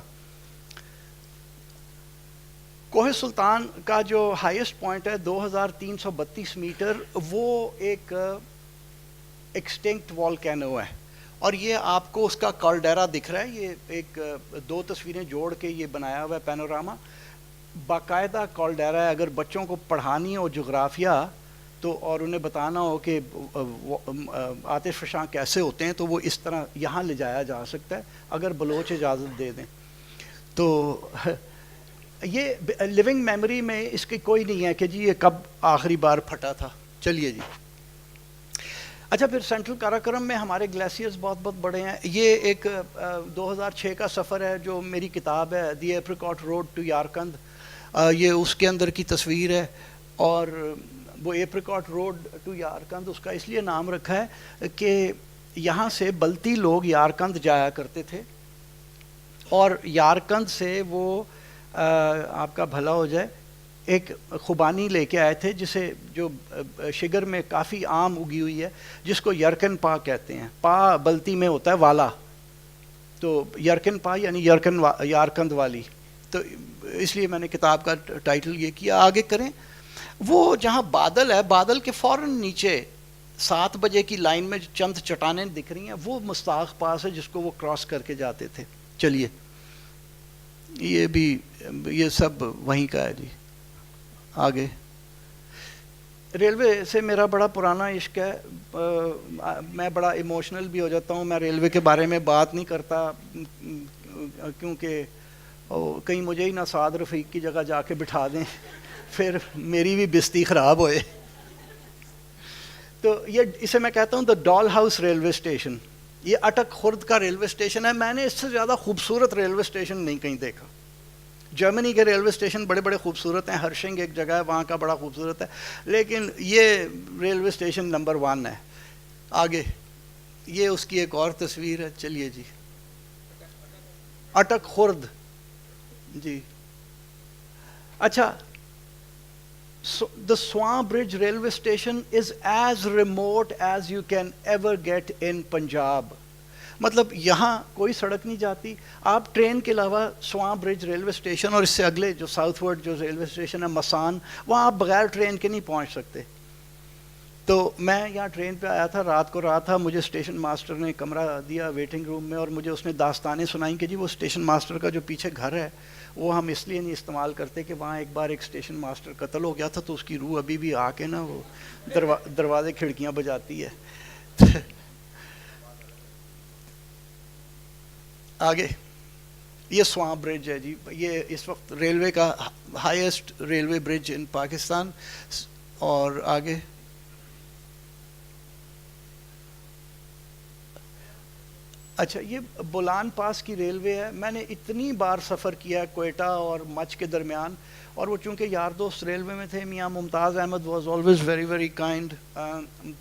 [SPEAKER 2] کوہ سلطان کا جو ہائیسٹ پوائنٹ ہے 2332 میٹر, وہ ایک ایکسٹنکٹ والکینو ہے, اور یہ آپ کو اس کا کالڈیرا دکھ رہا ہے. یہ ایک 2 تصویریں جوڑ کے یہ بنایا ہوا ہے پینوراما. باقاعدہ کالڈیرا ہے. اگر بچوں کو پڑھانی ہو جغرافیہ تو, اور انہیں بتانا ہو کہ آتش فشاں کیسے ہوتے ہیں, تو وہ اس طرح یہاں لے جایا جا سکتا ہے اگر بلوچ اجازت دے دیں. تو یہ لیونگ میموری میں اس کی کوئی نہیں ہے کہ جی یہ کب آخری بار پھٹا تھا. چلیے جی. اچھا پھر سینٹرل کاراکرم میں ہمارے گلیشیئرز بہت بہت بڑے ہیں. یہ ایک 2006 کا سفر ہے جو میری کتاب ہے دی ایپریکاٹ روڈ ٹو یارکند, یہ اس کے اندر کی تصویر ہے. اور وہ ایپریکاٹ روڈ ٹو یارکند اس کا اس لیے نام رکھا ہے کہ یہاں سے بلتی لوگ یارکند جایا کرتے تھے, اور یارکند سے وہ آپ کا بھلا ہو جائے ایک خوبانی لے کے آئے تھے جسے جو شگر میں کافی عام اگی ہوئی ہے, جس کو یرکن پا کہتے ہیں. پا بلتی میں ہوتا ہے والا, تو یرکن پا یعنی یارکند والی. تو اس لیے میں نے کتاب کا ٹائٹل یہ کیا. آگے کریں. وہ جہاں بادل ہے, بادل کے فوراً نیچے 7 بجے کی لائن میں چند چٹانیں دکھ رہی ہیں, وہ مستاق پاس ہے جس کو وہ کراس کر کے جاتے تھے. چلیے یہ بھی یہ سب وہیں کا ہے جی. آگے ریلوے سے میرا بڑا پرانا عشق ہے, میں بڑا ایموشنل بھی ہو جاتا ہوں. میں ریلوے کے بارے میں بات نہیں کرتا کیونکہ کہیں مجھے ہی نہ سعد رفیق کی جگہ جا کے بٹھا دیں, پھر میری بھی بستی خراب ہوئے. تو یہ اسے میں کہتا ہوں دا ڈال ہاؤس ریلوے اسٹیشن. یہ اٹک خرد کا ریلوے اسٹیشن ہے. میں نے اس سے زیادہ خوبصورت ریلوے اسٹیشن نہیں کہیں دیکھا. جرمنی کے ریلوے اسٹیشن بڑے بڑے خوبصورت ہیں, ہرشنگ ایک جگہ ہے وہاں کا بڑا خوبصورت ہے, لیکن یہ ریلوے اسٹیشن نمبر 1 ہے. آگے یہ اس کی ایک اور تصویر ہے. چلیے جی. اٹک خرد جی. اچھا, the Swan Bridge railway station is as remote as you can ever get in Punjab. مطلب یہاں کوئی سڑک نہیں جاتی. آپ ٹرین کے علاوہ سوان برج ریلوے اسٹیشن اور اس سے اگلے جو ساؤتھ ورڈ جو ریلوے اسٹیشن ہے مسان, وہاں آپ بغیر ٹرین کے نہیں پہنچ سکتے. تو میں یہاں ٹرین پہ آیا تھا, رات کو رات تھا, مجھے اسٹیشن ماسٹر نے کمرہ دیا ویٹنگ روم میں, اور مجھے اس نے داستانیں سنائیں کہ جی وہ اسٹیشن ماسٹر کا جو پیچھے گھر ہے وہ ہم اس لیے نہیں استعمال کرتے کہ وہاں ایک بار ایک اسٹیشن ماسٹر قتل ہو گیا تھا, تو اس کی روح ابھی بھی آ کے نا وہ دروازے کھڑکیاں بجاتی ہے. آگے یہ سوان برج ہے جی. یہ اس وقت ریلوے کا ہائیسٹ ریلوے برج ان پاکستان. اور آگے اچھا, یہ بولان پاس کی ریلوے ہے. میں نے اتنی بار سفر کیا کوئٹہ اور مچھ کے درمیان, اور وہ چونکہ یار دوست ریلوے میں تھے, Mian Mumtaz Ahmed was always very very kind.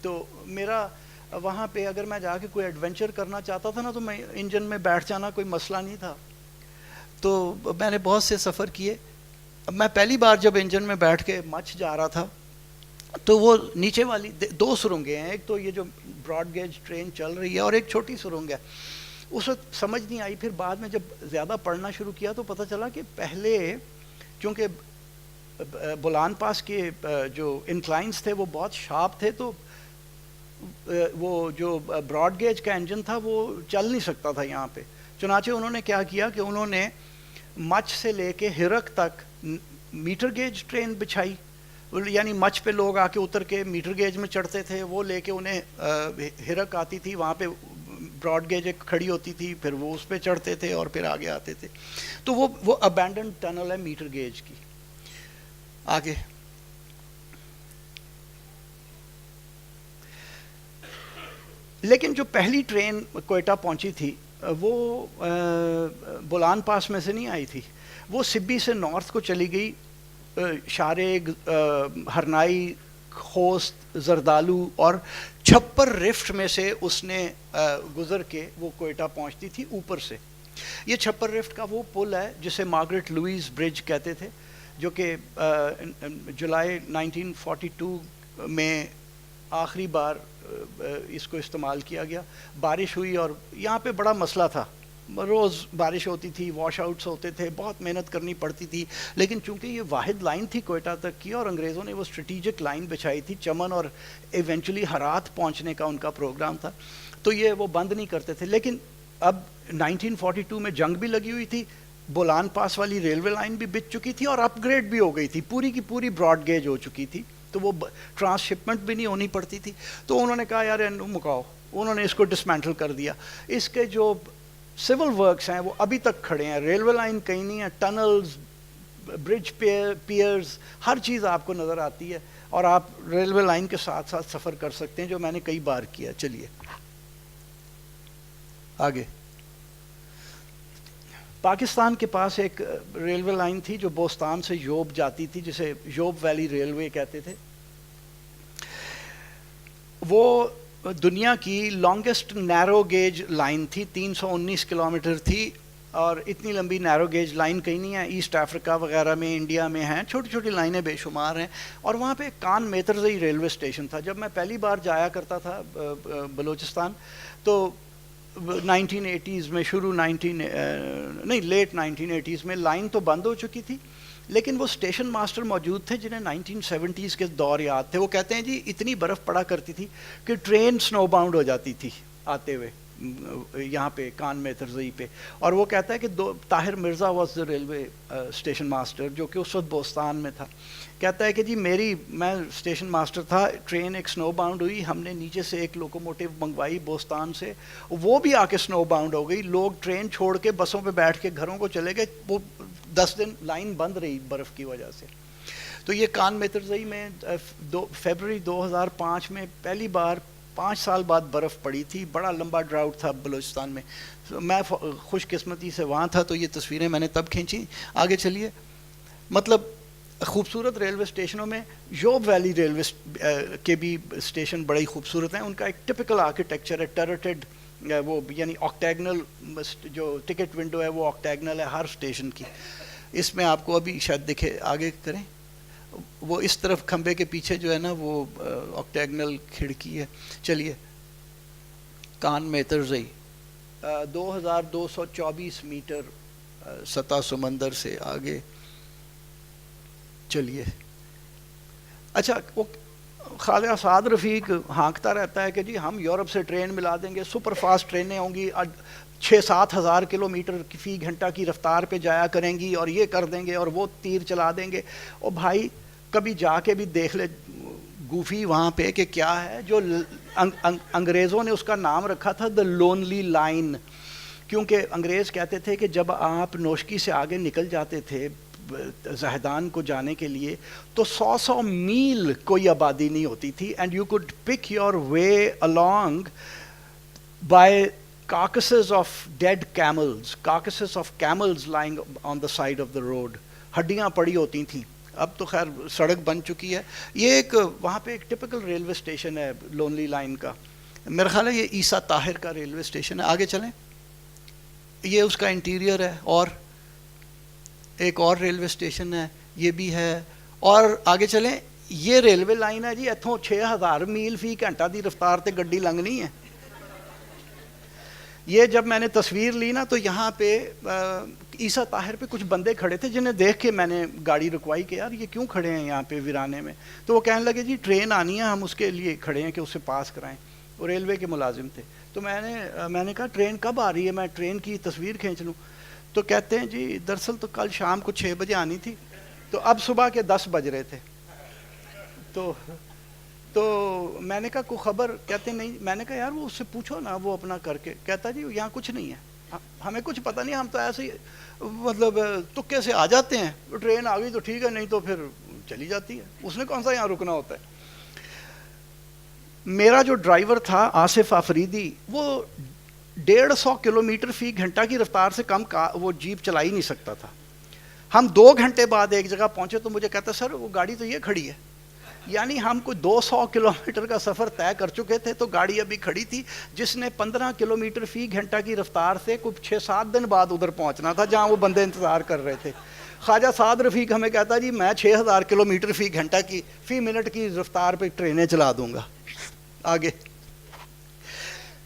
[SPEAKER 2] تو میرا وہاں پہ اگر میں جا کے کوئی ایڈونچر کرنا چاہتا تھا نا, تو میں انجن میں بیٹھ جانا کوئی مسئلہ نہیں تھا. تو میں نے بہت سے سفر کیے. میں پہلی بار جب انجن میں بیٹھ کے مچھ جا رہا تھا تو وہ نیچے والی دو سرنگیں ہیں, ایک تو یہ جو براڈ گیج ٹرین چل رہی ہے اور ایک چھوٹی سرنگ ہے. اس وقت سمجھ نہیں آئی, پھر بعد میں جب زیادہ پڑھنا شروع کیا تو پتہ چلا کہ پہلے چونکہ بولان پاس کے جو انکلائنس تھے وہ بہت شارپ تھے, تو وہ جو براڈ گیج کا انجن تھا وہ چل نہیں سکتا تھا یہاں پہ. چنانچہ انہوں نے کیا کیا کہ انہوں نے مچ سے لے کے ہرک تک میٹر گیج ٹرین بچھائی, یعنی مچ پہ لوگ آ کے اتر کے میٹر گیج میں چڑھتے تھے, وہ لے کے انہیں ہرک آتی تھی, وہاں پہ براڈ گیج ایک کھڑی ہوتی تھی, پھر وہ اس پہ چڑھتے تھے اور پھر آگے آتے تھے. تو وہ ابینڈنڈ ٹنل ہے میٹر گیج کی. آگے لیکن جو پہلی ٹرین کوئٹہ پہنچی تھی وہ بولان پاس میں سے نہیں آئی تھی, وہ سبی سے نارتھ کو چلی گئی, شارگ, ہرنائی, خوست, زردالو اور چھپر رفٹ میں سے اس نے گزر کے وہ کوئٹہ پہنچتی تھی اوپر سے. یہ چھپر رفٹ کا وہ پل ہے جسے مارگریٹ لوئیز برج کہتے تھے, جو کہ جولائی 1942 میں آخری بار اس کو استعمال کیا گیا. بارش ہوئی اور یہاں پہ بڑا مسئلہ تھا, روز بارش ہوتی تھی, واش آؤٹس ہوتے تھے, بہت محنت کرنی پڑتی تھی, لیکن چونکہ یہ واحد لائن تھی کوئٹہ تک کی اور انگریزوں نے وہ اسٹریٹجک لائن بچھائی تھی, چمن اور ایونچولی ہرات پہنچنے کا ان کا پروگرام تھا, تو یہ وہ بند نہیں کرتے تھے. لیکن اب 1942 میں جنگ بھی لگی ہوئی تھی, بولان پاس والی ریلوے لائن بھی بچ چکی تھی اور اپ گریڈ بھی ہو گئی تھی, پوری کی پوری براڈ گیج ہو چکی تھی, تو وہ ٹرانس شپمنٹ بھی نہیں ہونی پڑتی تھی. تو انہوں نے کہا یار مکاؤ, انہوں نے اس کو ڈسمینٹل کر دیا. اس کے جو سول ورکس ہیں وہ ابھی تک کھڑے ہیں, ریلوے لائن کہیں نہیں ہے, ٹنلز, برج پیئرز, ہر چیز آپ کو نظر آتی ہے اور آپ ریلوے لائن کے ساتھ ساتھ سفر کر سکتے ہیں, جو میں نے کئی بار کیا. چلیے آگے. پاکستان کے پاس ایک ریلوے لائن تھی جو بوستان سے یوب جاتی تھی, جسے یوب ویلی ریلوے کہتے تھے. وہ دنیا کی لانگسٹ نیرو گیج لائن تھی, 319 کلومیٹر تھی, اور اتنی لمبی نیرو گیج لائن کہیں نہیں ہے. ایسٹ افریقہ وغیرہ میں, انڈیا میں ہیں, چھوٹی چھوٹی لائنیں بے شمار ہیں. اور وہاں پہ کان میترزئی ریلوے اسٹیشن تھا. جب میں پہلی بار جایا کرتا تھا بلوچستان, تو 1980s میں لیٹ 1980s میں لائن تو بند ہو چکی تھی, لیکن وہ اسٹیشن ماسٹر موجود تھے جنہیں 1970s کے دور یاد تھے. وہ کہتے ہیں جی اتنی برف پڑا کرتی تھی کہ ٹرین سنو باؤنڈ ہو جاتی تھی آتے ہوئے یہاں پہ کان میترزئی پہ. اور وہ کہتا ہے کہ Tahir Mirza was the railway station master, جو کہ اس وقت بوستان میں تھا. کہتا ہے کہ جی میں اسٹیشن ماسٹر تھا, ٹرین ایک سنو باؤنڈ ہوئی, ہم نے نیچے سے ایک لوکوموٹیو منگوائی بوستان سے, وہ بھی آ کے سنو باؤنڈ ہو گئی. لوگ ٹرین چھوڑ کے بسوں پہ بیٹھ کے گھروں کو چلے گئے, وہ 10 دن لائن بند رہی برف کی وجہ سے. تو یہ کان میترزئی میں فیبروری 2005 میں پہلی بار 5 سال بعد برف پڑی تھی. بڑا لمبا ڈراؤٹ تھا بلوچستان میں. میں خوش قسمتی سے وہاں تھا, تو یہ تصویریں میں نے تب کھینچی. آگے چلیے. مطلب خوبصورت ریلوے اسٹیشنوں میں یوب ویلی ریلوے کے بھی اسٹیشن بڑے ہی خوبصورت ہیں. ان کا ایک ٹپکل آرکیٹیکچر ہے, ٹرٹڈ, وہ یعنی آکٹیگنل, جو ٹکٹ ونڈو ہے وہ آکٹیگنل ہے ہر اسٹیشن کی. اس میں آپ کو ابھی شاید دکھے, آگے کریں, وہ اس طرف کھمبے کے پیچھے جو ہے نا وہ آکٹیگنل کھڑکی ہے. چلیے. کان میترزئی 2224 میٹر سطح سمندر سے آگے. چلیے. اچھا, وہ خواجہ سعد رفیق ہانکتا رہتا ہے کہ جی ہم یورپ سے ٹرین ملا دیں گے, سپر فاسٹ ٹرینیں ہوں گی, 6-7 ہزار کلومیٹر فی گھنٹہ کی رفتار پہ جایا کریں گی, اور یہ کر دیں گے اور وہ تیر چلا دیں گے. اور بھائی کبھی جا کے بھی دیکھ لے گوفی وہاں پہ کہ کیا ہے. جو انگریزوں نے اس کا نام رکھا تھا دا لونلی لائن, کیونکہ انگریز کہتے تھے کہ جب آپ نوشکی سے آگے نکل جاتے تھے زاہدان کو جانے کے لیے, تو 100 میل کوئی آبادی نہیں ہوتی تھی, and you could pick your way along by carcasses of dead camels lying on the side of the road. ہڈیاں پڑی ہوتی تھیں. اب تو خیر سڑک بن چکی ہے. یہ ایک وہاں پہ ایک ٹپکل ریلوے اسٹیشن ہے لونلی لائن کا. میرا خیال ہے یہ عیسیٰ طاہر کا ریلوے اسٹیشن ہے. آگے چلیں. یہ اس کا انٹیریئر ہے. اور ایک اور ریلوے اسٹیشن ہے, یہ بھی ہے. اور آگے چلیں. یہ ریلوے لائن ہے جی, اتوں 6000 میل فی گھنٹہ دی رفتار تے گڈی لنگنی ہے. یہ جب میں نے تصویر لی نا تو یہاں پہ عیسیٰ طاہر پہ کچھ بندے کھڑے تھے جنہیں دیکھ کے میں نے گاڑی رکوائی کہ یار یہ کیوں کھڑے ہیں یہاں پہ ویرانے میں. تو وہ کہنے لگے جی ٹرین آنی ہے, ہم اس کے لیے کھڑے ہیں کہ اسے پاس کرائیں. وہ ریلوے کے ملازم تھے. تو میں نے کہا ٹرین کب آ رہی ہے, میں ٹرین کی تصویر کھینچ لوں. تو کہتے ہیں جی دراصل تو کل شام کو 6 بجے آنی تھی, تو اب صبح کے 10 بج رہے تھے. تو میں نے کہا کوئی خبر؟ کہتے نہیں. میں نے کہا یار وہ اس سے پوچھو نا, وہ اپنا کر کے. کہتا جی یہاں کچھ نہیں ہے, ہمیں کچھ پتہ نہیں, ہم تو ایسے ہی مطلب تکے سے آ جاتے ہیں. ٹرین آ گئی تو ٹھیک ہے, نہیں تو پھر چلی جاتی ہے, اس نے کون سا یہاں رکنا ہوتا ہے. میرا جو ڈرائیور تھا آصف آفریدی, وہ 150 کلومیٹر فی گھنٹہ کی رفتار سے کم وہ جیپ چلا ہی نہیں سکتا تھا. ہم 2 گھنٹے بعد ایک جگہ پہنچے تو مجھے کہتا سر وہ گاڑی تو یہ کھڑی ہے. یعنی ہم کوئی 200 کلومیٹر کا سفر طے کر چکے تھے تو گاڑی ابھی کھڑی تھی, جس نے 15 کلومیٹر فی گھنٹہ کی رفتار سے کوئی 6-7 دن بعد ادھر پہنچنا تھا جہاں وہ بندے انتظار کر رہے تھے. خواجہ سعد رفیق ہمیں کہتا جی میں 6000 کلومیٹر فی گھنٹہ کی فی منٹ کی رفتار پہ ٹرینیں چلا دوں گا. آگے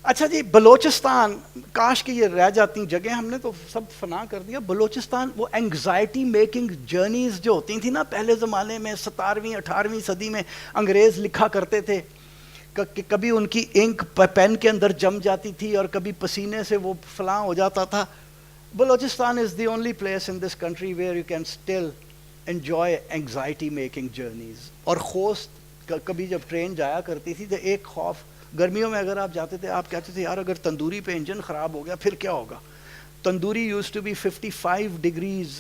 [SPEAKER 2] اچھا جی بلوچستان, کاش کہ یہ رہ جاتی جگہیں, ہم نے تو سب فنا کر دیا. بلوچستان وہ انگزائٹی میکنگ جرنیز جو ہوتی تھیں نا پہلے زمانے میں, 17ویں 18ویں صدی میں انگریز لکھا کرتے تھے کہ کبھی ان کی انک پین کے اندر جم جاتی تھی اور کبھی پسینے سے وہ فلاں ہو جاتا تھا. Balochistan is the only place in this country where you can still enjoy anxiety making journeys. اور خوست کبھی جب ٹرین جایا کرتی تھی تو ایک خوف, گرمیوں میں اگر آپ جاتے تھے آپ کہتے تھے یار اگر تندوری پہ انجن خراب ہو گیا پھر کیا ہوگا. Tandoori used to be 55 degrees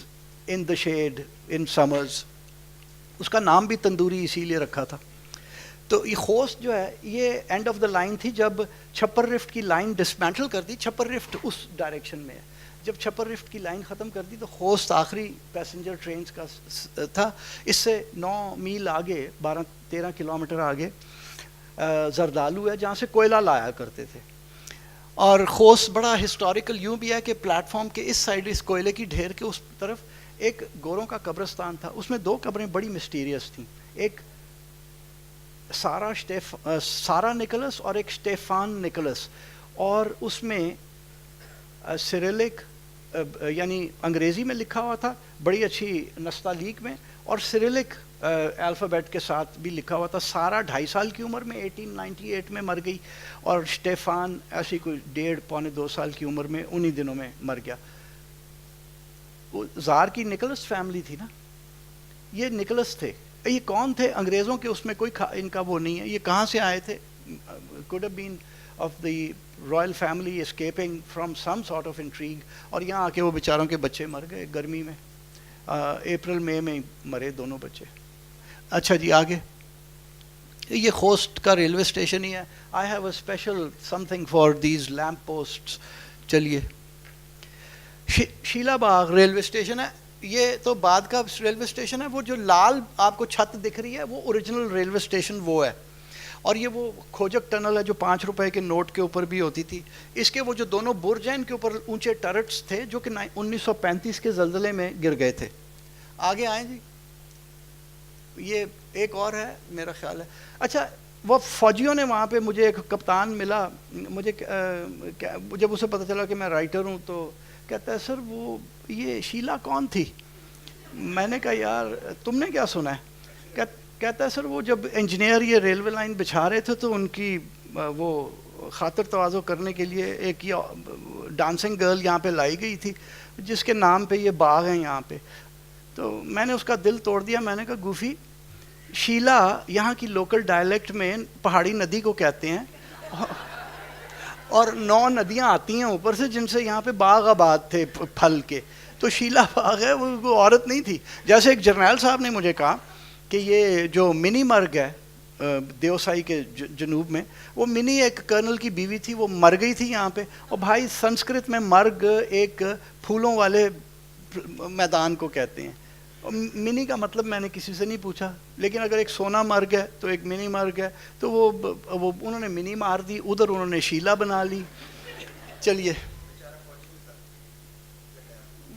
[SPEAKER 2] in the shade in summers, اس کا نام بھی تندوری اسی لیے رکھا تھا. تو یہ خوست جو ہے یہ اینڈ آف دا لائن تھی جب چھپر رفٹ کی لائن ڈسمینٹل کر دی. چھپر رفٹ اس ڈائریکشن میں ہے, جب چھپر رفٹ کی لائن ختم کر دی تو خوست آخری پیسنجر ٹرینز کا تھا. اس سے 9 میل آگے 12-13 کلومیٹر آگے زردالو ہے جہاں سے کوئلہ لایا کرتے تھے. اور خوست بڑا ہسٹوریکل یوں بھی ہے کہ پلیٹ فارم کے اس سائڈ اس کوئلے کی ڈھیر کے اس طرف ایک گوروں کا قبرستان تھا, اس میں 2 قبریں بڑی مسٹیریس تھیں, ایک سارا نکلس اور ایک اسٹیفان نکلس. اور اس میں سیریلک یعنی انگریزی میں لکھا ہوا تھا بڑی اچھی نستعلیق میں, اور سیریلک الفابیٹ کے ساتھ بھی لکھا ہوا تھا. سارا 2.5 سال کی عمر میں 1898 میں مر گئی, اور اسٹیفان ایسی کوئی 1.5-2 سال کی عمر میں انہی دنوں میں مر گیا. زار کی نکلس فیملی تھی نا, یہ نکلس تھے. یہ کون تھے انگریزوں کے اس میں کوئی ان کا وہ نہیں ہے, یہ کہاں سے آئے تھے. could have been of the royal family escaping from some sort of intrigue, اور یہاں آ کے وہ بیچاروں کے بچے مر گئے گرمی میں, اپریل مئی میں مرے دونوں بچے. اچھا جی آگے یہ خوست کا ریلوے اسٹیشن ہی ہے. I have a special some thing for these lamp posts. چلیے شیلا باغ ریلوے اسٹیشن ہے, یہ تو بعد کا ریلوے اسٹیشن ہے. وہ جو لال آپ کو چھت دکھ رہی ہے وہ اوریجنل ریلوے اسٹیشن وہ ہے, اور یہ وہ کھوجک ٹنل ہے جو 5 روپے کے نوٹ کے اوپر بھی ہوتی تھی. اس کے وہ جو دونوں برج ہیں ان کے اوپر اونچے ٹرٹس تھے جو کہ 1935 کے زلزلے میں گر گئے تھے. آگے آئیں جی, یہ ایک اور ہے میرا خیال ہے. اچھا وہ فوجیوں نے وہاں پہ مجھے ایک کپتان ملا, مجھے جب اسے پتہ چلا کہ میں رائٹر ہوں تو کہتا ہے سر وہ یہ شیلا کون تھی. میں نے کہا یار تم نے کیا سنا ہے. کہتا ہے سر وہ جب انجینئر یہ ریلوے لائن بچھا رہے تھے تو ان کی وہ خاطر تواضع کرنے کے لیے ایک یہ ڈانسنگ گرل یہاں پہ لائی گئی تھی جس کے نام پہ یہ باغ ہیں یہاں پہ. تو میں نے اس کا دل توڑ دیا. میں نے کہا گوفی شیلا یہاں کی لوکل ڈائلیکٹ میں پہاڑی ندی کو کہتے ہیں, اور 9 ندیاں آتی ہیں اوپر سے جن سے یہاں پہ باغ آباد تھے پھل کے. تو شیلا باغ ہے, وہ عورت نہیں تھی. جیسے ایک جرنیل صاحب نے مجھے کہا کہ یہ جو منی مرگ ہے دیوسائی کے جنوب میں, وہ منی ایک کرنل کی بیوی تھی, وہ مر گئی تھی یہاں پہ. اور بھائی سنسکرت میں مرگ ایک پھولوں والے میدان کو کہتے ہیں. منی کا مطلب میں نے کسی سے نہیں پوچھا, لیکن اگر ایک سونا مرگ ہے تو ایک منی مرگ ہے, تو وہ انہوں نے منی مار دی, ادھر انہوں نے شیلا بنا لی. چلیے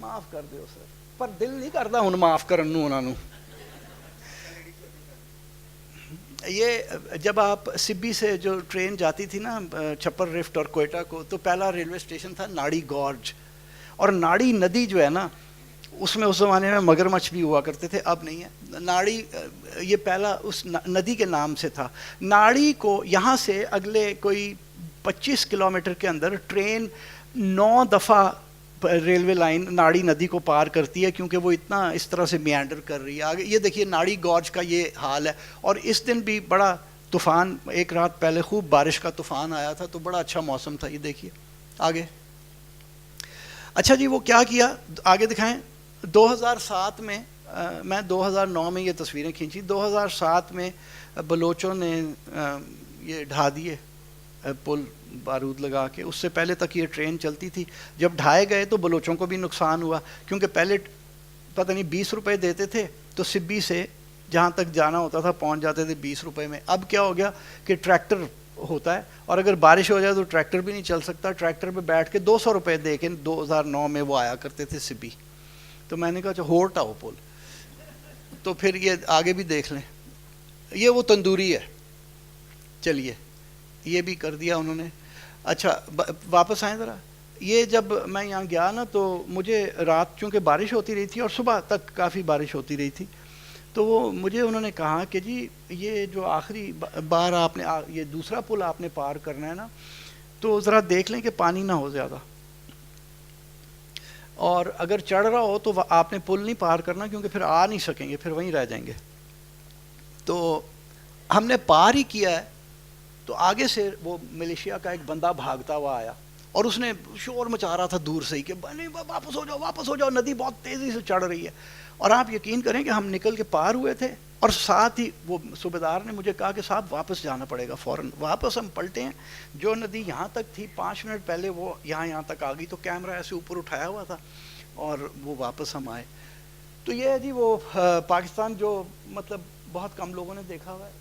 [SPEAKER 2] معاف کر دیو سر, پر دل نہیں کرتا ہوں معاف کرن انہوں. یہ جب آپ سبی سے جو ٹرین جاتی تھی نا چھپر رفٹ اور کوئٹہ کو، تو پہلا ریلوے اسٹیشن تھا ناڑی گورج، اور ناڑی ندی جو ہے نا اس میں اس زمانے میں مگرمچھ بھی ہوا کرتے تھے، اب نہیں ہے. ناڑی یہ پہلا اس ندی کے نام سے تھا. ناڑی کو یہاں سے اگلے کوئی 25 کلومیٹر کے اندر ٹرین 9 دفعہ ریلوے لائن ناڑی ندی کو پار کرتی ہے، کیونکہ وہ اتنا اس طرح سے میانڈر کر رہی ہے. آگے یہ دیکھیے ناڑی گورج کا یہ حال ہے. اور اس دن بھی بڑا طوفان، ایک رات پہلے خوب بارش کا طوفان آیا تھا، تو بڑا اچھا موسم تھا. یہ دیکھیے آگے. اچھا جی، وہ کیا کیا آگے دکھائیں. 2007 میں میں 2009 میں یہ تصویریں کھینچی. 2007 میں بلوچوں نے یہ ڈھا دیے پل بارود لگا کے. اس سے پہلے تک یہ ٹرین چلتی تھی. جب ڈھائے گئے تو بلوچوں کو بھی نقصان ہوا، کیونکہ پہلے پتہ نہیں 20 روپے دیتے تھے تو سبی سے جہاں تک جانا ہوتا تھا پہنچ جاتے تھے 20 روپے میں. اب کیا ہو گیا کہ ٹریکٹر ہوتا ہے، اور اگر بارش ہو جائے تو ٹریکٹر بھی نہیں چل سکتا. ٹریکٹر پہ بیٹھ کے 200 روپے دے کے 2009 میں وہ آیا کرتے تھے سبی. تو میں نے کہا اچھا ہورٹ آؤ پل. تو پھر یہ آگے بھی دیکھ لیں، یہ وہ تندوری ہے. چلیے یہ بھی کر دیا انہوں نے. اچھا واپس آئیں ذرا. یہ جب میں یہاں گیا نا تو مجھے رات چونکہ بارش ہوتی رہی تھی اور صبح تک کافی بارش ہوتی رہی تھی، تو وہ مجھے انہوں نے کہا کہ جی یہ جو آخری بار آپ نے یہ دوسرا پل آپ نے پار کرنا ہے نا، تو ذرا دیکھ لیں کہ پانی نہ ہو زیادہ، اور اگر چڑھ رہا ہو تو آپ نے پل نہیں پار کرنا، کیونکہ پھر آ نہیں سکیں گے، پھر وہیں رہ جائیں گے. تو ہم نے پار ہی کیا ہے تو آگے سے وہ ملیشیا کا ایک بندہ بھاگتا ہوا آیا، اور اس نے شور مچا رہا تھا دور سے ہی کہ واپس ہو جاؤ واپس ہو جاؤ، ندی بہت تیزی سے چڑھ رہی ہے. اور آپ یقین کریں کہ ہم نکل کے پار ہوئے تھے، اور ساتھ ہی وہ صوبیدار نے مجھے کہا کہ صاحب واپس جانا پڑے گا فوراً. واپس ہم پلٹے ہیں. جو ندی یہاں تک تھی 5 منٹ پہلے وہ یہاں تک آ گئی، تو کیمرہ ایسے اوپر اٹھایا ہوا تھا اور وہ واپس ہم آئے. تو یہ ہے جی وہ پاکستان جو مطلب بہت کم لوگوں نے دیکھا ہوا ہے.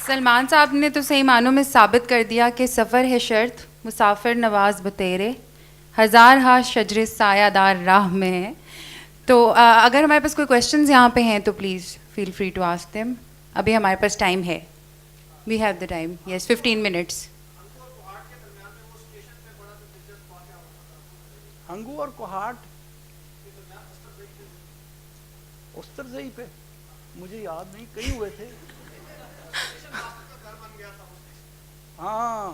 [SPEAKER 1] سلمان صاحب نے تو صحیح معنوں میں ثابت کر دیا کہ سفر ہے شرط مسافر نواز بتیرے، ہزار ہا شجر سایہ دار راہ میں ہے. تو اگر ہمارے پاس کوئی کویشچنز یہاں پہ ہیں تو please feel free to ask them. ابھی ہمارے پاس ٹائم ہے، we have the time. Yes 15 minutes.
[SPEAKER 2] Hangu اور کوہاٹ استرزئی پہ مجھے یاد نہیں، کئی ہوئے تھے. ہاں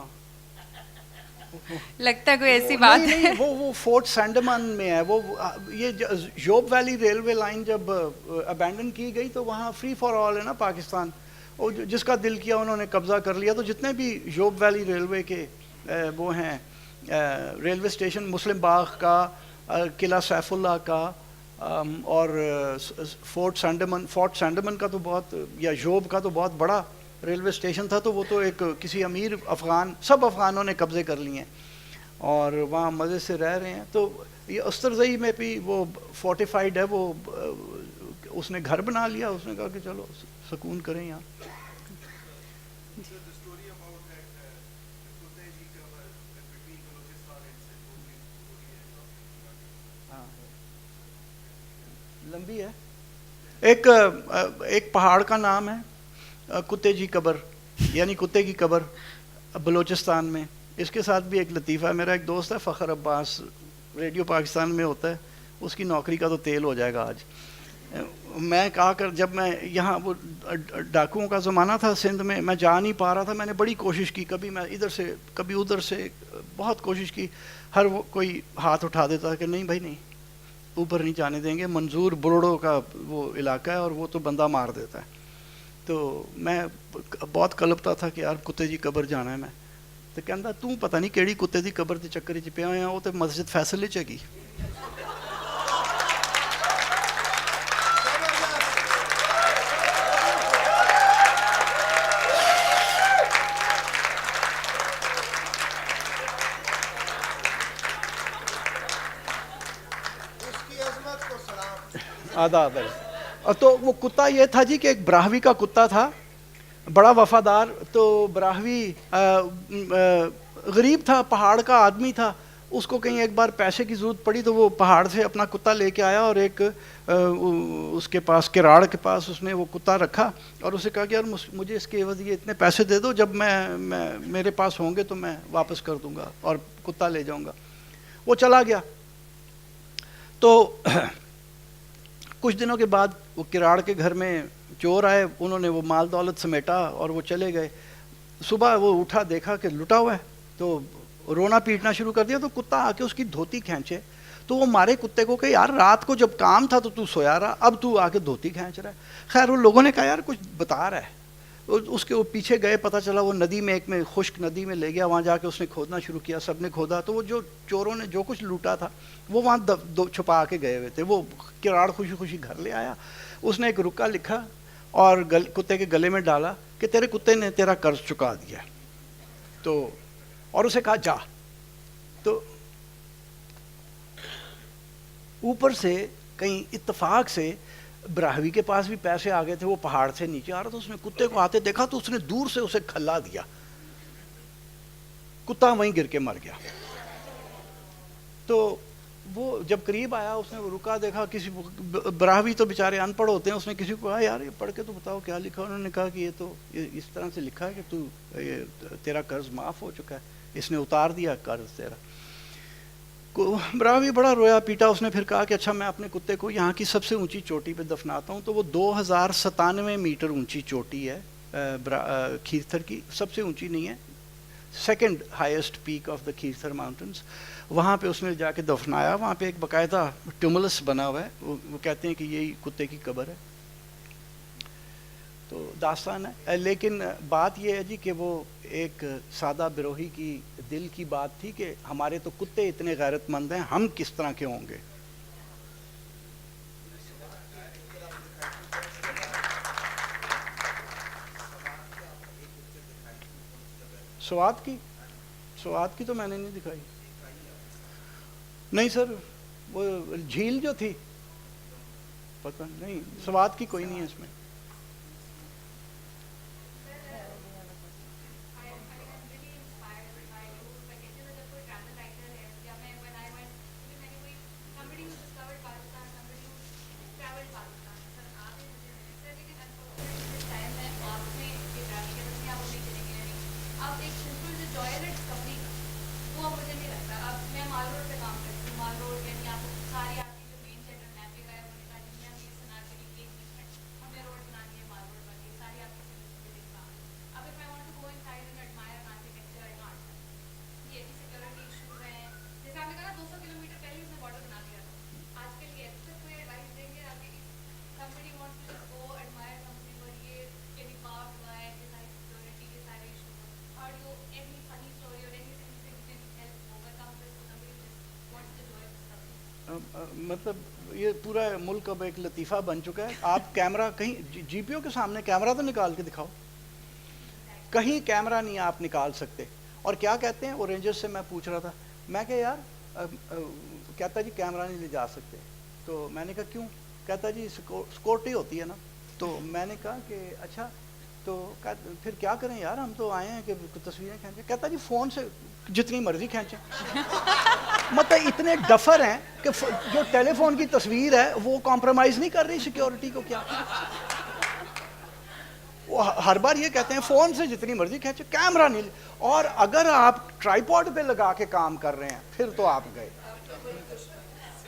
[SPEAKER 1] لگتا ہے کوئی ایسی بات ہے.
[SPEAKER 2] نہیں وہ فورٹ سینڈمان میں ہے. وہ یہ جوب ویلی ریلوے لائن جب ابینڈن کی گئی تو وہاں فری فار آل ہے نا پاکستان، اور جس کا دل کیا انہوں نے قبضہ کر لیا. تو جتنے بھی جوب ویلی ریلوے کے وہ ہیں ریلوے اسٹیشن، مسلم باغ کا، قلعہ سیف اللہ کا، اور فورٹ سینڈمن کا تو بہت، یا جوب کا تو بہت بڑا ریلوے اسٹیشن تھا. تو وہ تو ایک کسی امیر افغان، سب افغانوں نے قبضے کر لیے ہیں اور وہاں مزے سے رہ رہے ہیں. تو یہ استرزئی میں بھی وہ فورٹیفائڈ ہے، وہ اس نے گھر بنا لیا. اس نے کہا کہ چلو سکون کریں یہاں. لمبی ہے. ایک پہاڑ کا نام ہے کتے جی قبر، یعنی کتے کی قبر، بلوچستان میں. اس کے ساتھ بھی ایک لطیفہ ہے. میرا ایک دوست ہے فخر عباس، ریڈیو پاکستان میں ہوتا ہے، اس کی نوکری کا تو تیل ہو جائے گا آج. میں کہا کر جب میں یہاں وہ ڈاکوؤں کا زمانہ تھا سندھ میں جا نہیں پا رہا تھا. میں نے بڑی کوشش کی، کبھی میں ادھر سے کبھی ادھر سے، بہت کوشش کی. ہر وہ کوئی ہاتھ اٹھا دیتا کہ نہیں بھائی نہیں، اوپر نہیں جانے دیں گے، منظور بروڑوں کا وہ علاقہ ہے اور وہ تو بندہ مار دیتا ہے. تو میں بہت کلپتا تھا کہ یار کتے جی قبر جانا ہے میں. تو کہندا تو پتہ نہیں کیڑی کتے دی قبر دے چکر وچ پیا ہویا، وہ تو مسجد فیصل وچ ہیگی. آداب ہے. تو وہ کتا یہ تھا جی کہ ایک براہوی کا کتا تھا، بڑا وفادار. تو براہوی غریب تھا, پہاڑ کا آدمی تھا, اس کو کہیں ایک بار پیسے کی ضرورت پڑی تو وہ پہاڑ سے اپنا کتا لے کے آیا, اور ایک اس کے پاس کراڑ کے پاس اس نے وہ کتا رکھا اور اسے کہا کہ یار مجھے اس کے عوض یہ اتنے پیسے دے دو, جب میں میرے پاس ہوں گے تو میں واپس کر دوں گا اور کتا لے جاؤں گا. وہ چلا گیا. تو کچھ دنوں کے بعد وہ کراڑ کے گھر میں چور آئے, انہوں نے وہ مال دولت سمیٹا اور وہ چلے گئے. صبح وہ اٹھا, دیکھا کہ لٹا ہوا ہے, تو رونا پیٹنا شروع کر دیا. تو کتا آ کے اس کی دھوتی کھینچے. تو وہ مارے کتے کو کہ یار رات کو جب کام تھا تو سویا رہا, اب تو آ کے دھوتی کھینچ رہا ہے. خیر ان لوگوں نے کہا یار کچھ بتا رہا ہے. اس کے وہ پیچھے گئے, پتہ چلا وہ ندی میں, ایک میں خشک ندی میں لے گیا. وہاں جا کے اس نے کھودنا شروع کیا, سب نے کھودا. تو وہ جو چوروں نے جو کچھ لوٹا تھا وہ وہاں چھپا کے گئے ہوئے تھے. وہ کراڑ خوشی خوشی گھر لے آیا. اس نے ایک رکا لکھا اور کتے کے گلے میں ڈالا کہ تیرے کتے نے تیرا قرض چکا دیا. تو اور اسے کہا جا. تو اوپر سے کہیں اتفاق سے براہوی کے پاس بھی پیسے آ گئے تھے. وہ پہاڑ سے نیچے آ رہا تھا, اس نے کتے کو آتے دیکھا تو اس نے دور سے اسے کھلا دیا. کتا وہیں گر کے مر گیا. تو وہ جب قریب آیا, اس نے وہ رکا دیکھا, کسی براہوی تو بیچارے ان پڑھ ہوتے ہیں, اس نے کسی کو کہا یار یہ پڑھ کے تو بتاؤ کیا لکھا. انہوں نے کہا کہ یہ تو اس طرح سے لکھا ہے کہ تو تیرا قرض معاف ہو چکا ہے, اس نے اتار دیا قرض تیرا. براہوی بڑا رویا پیٹا. اس نے پھر کہا کہ اچھا میں اپنے کتے کو یہاں کی سب سے اونچی چوٹی پہ دفناتا ہوں. تو وہ 2097 میٹر اونچی چوٹی ہے کھیرتھر کی, سب سے اونچی نہیں ہے, second highest peak of the Kirthar mountains. وہاں پہ اس نے جا کے دفنایا. وہاں پہ ایک باقاعدہ ٹیومولس بنا ہوا ہے, وہ کہتے ہیں کہ یہی کتے کی قبر ہے. تو داستان ہے. لیکن بات یہ ہے جی کہ وہ ایک سادہ بروہی کی دل کی بات تھی کہ ہمارے تو کتے اتنے غیرت مند ہیں, ہم کس طرح کے ہوں گے. سوات کی تو میں نے نہیں دکھائی. نہیں سر, وہ جھیل جو تھی پتہ نہیں, سوات کی کوئی نہیں ہے اس میں. مطلب یہ پورا ملک اب ایک لطیفہ بن چکا ہے. آپ کیمرہ کہیں جی پی او کے سامنے کیمرہ تو نکال کے دکھاؤ, کہیں کیمرہ نہیں آپ نکال سکتے. اور کیا کہتے ہیں وہ رینجر سے میں پوچھ رہا تھا, میں کہ یار کہتا جی کیمرہ نہیں لے جا سکتے. تو میں نے کہا کیوں؟ کہتا جی سیکورٹی ہوتی ہے نا. تو میں نے کہا کہ اچھا تو پھر کیا کریں یار, ہم تو آئے ہیں کہ تصویریں کھینچیں. کہتا جی فون سے جتنی مرضی کھینچیں. مطلب اتنے ڈفر ہیں کہ جو ٹیلی فون کی تصویر ہے وہ کمپرومائز نہیں کر رہی سیکیورٹی کو. کیا وہ ہر بار یہ کہتے ہیں فون سے جتنی مرضی کھینچے, کیمرہ نہیں. اور اگر آپ ٹرائی پوڈ پہ لگا کے کام کر رہے ہیں پھر تو آپ گئے.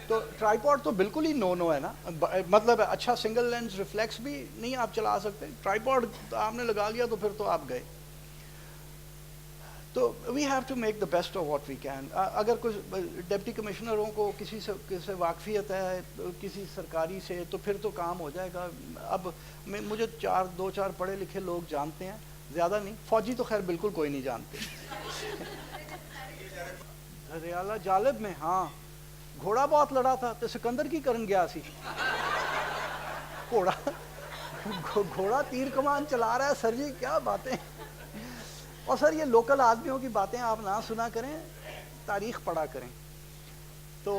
[SPEAKER 2] تو ٹرائی پوڈ تو بالکل ہی نو ہے نا. مطلب اچھا سنگل لینس ریفلیکس بھی نہیں آپ چلا سکتے. ٹرائی پوڈ آپ نے لگا لیا تو پھر تو آپ گئے. تو we have to make the best of what we can. اگر کچھ ڈپٹی کمشنروں کو کسی سے واقفیت ہے کسی سرکاری سے تو پھر تو کام ہو جائے گا. اب مجھے دو چار پڑھے لکھے لوگ جانتے ہیں, زیادہ نہیں. فوجی تو خیر بالکل کوئی نہیں جانتے. ریالہ جالب میں ہاں گھوڑا بہت لڑا تھا تو سکندر کی کرن گیا سی. گھوڑا تیر کمان چلا رہا ہے سر جی, کیا باتیں. اور سر یہ لوکل آدمیوں کی باتیں آپ نہ سنا کریں, تاریخ پڑھا کریں. تو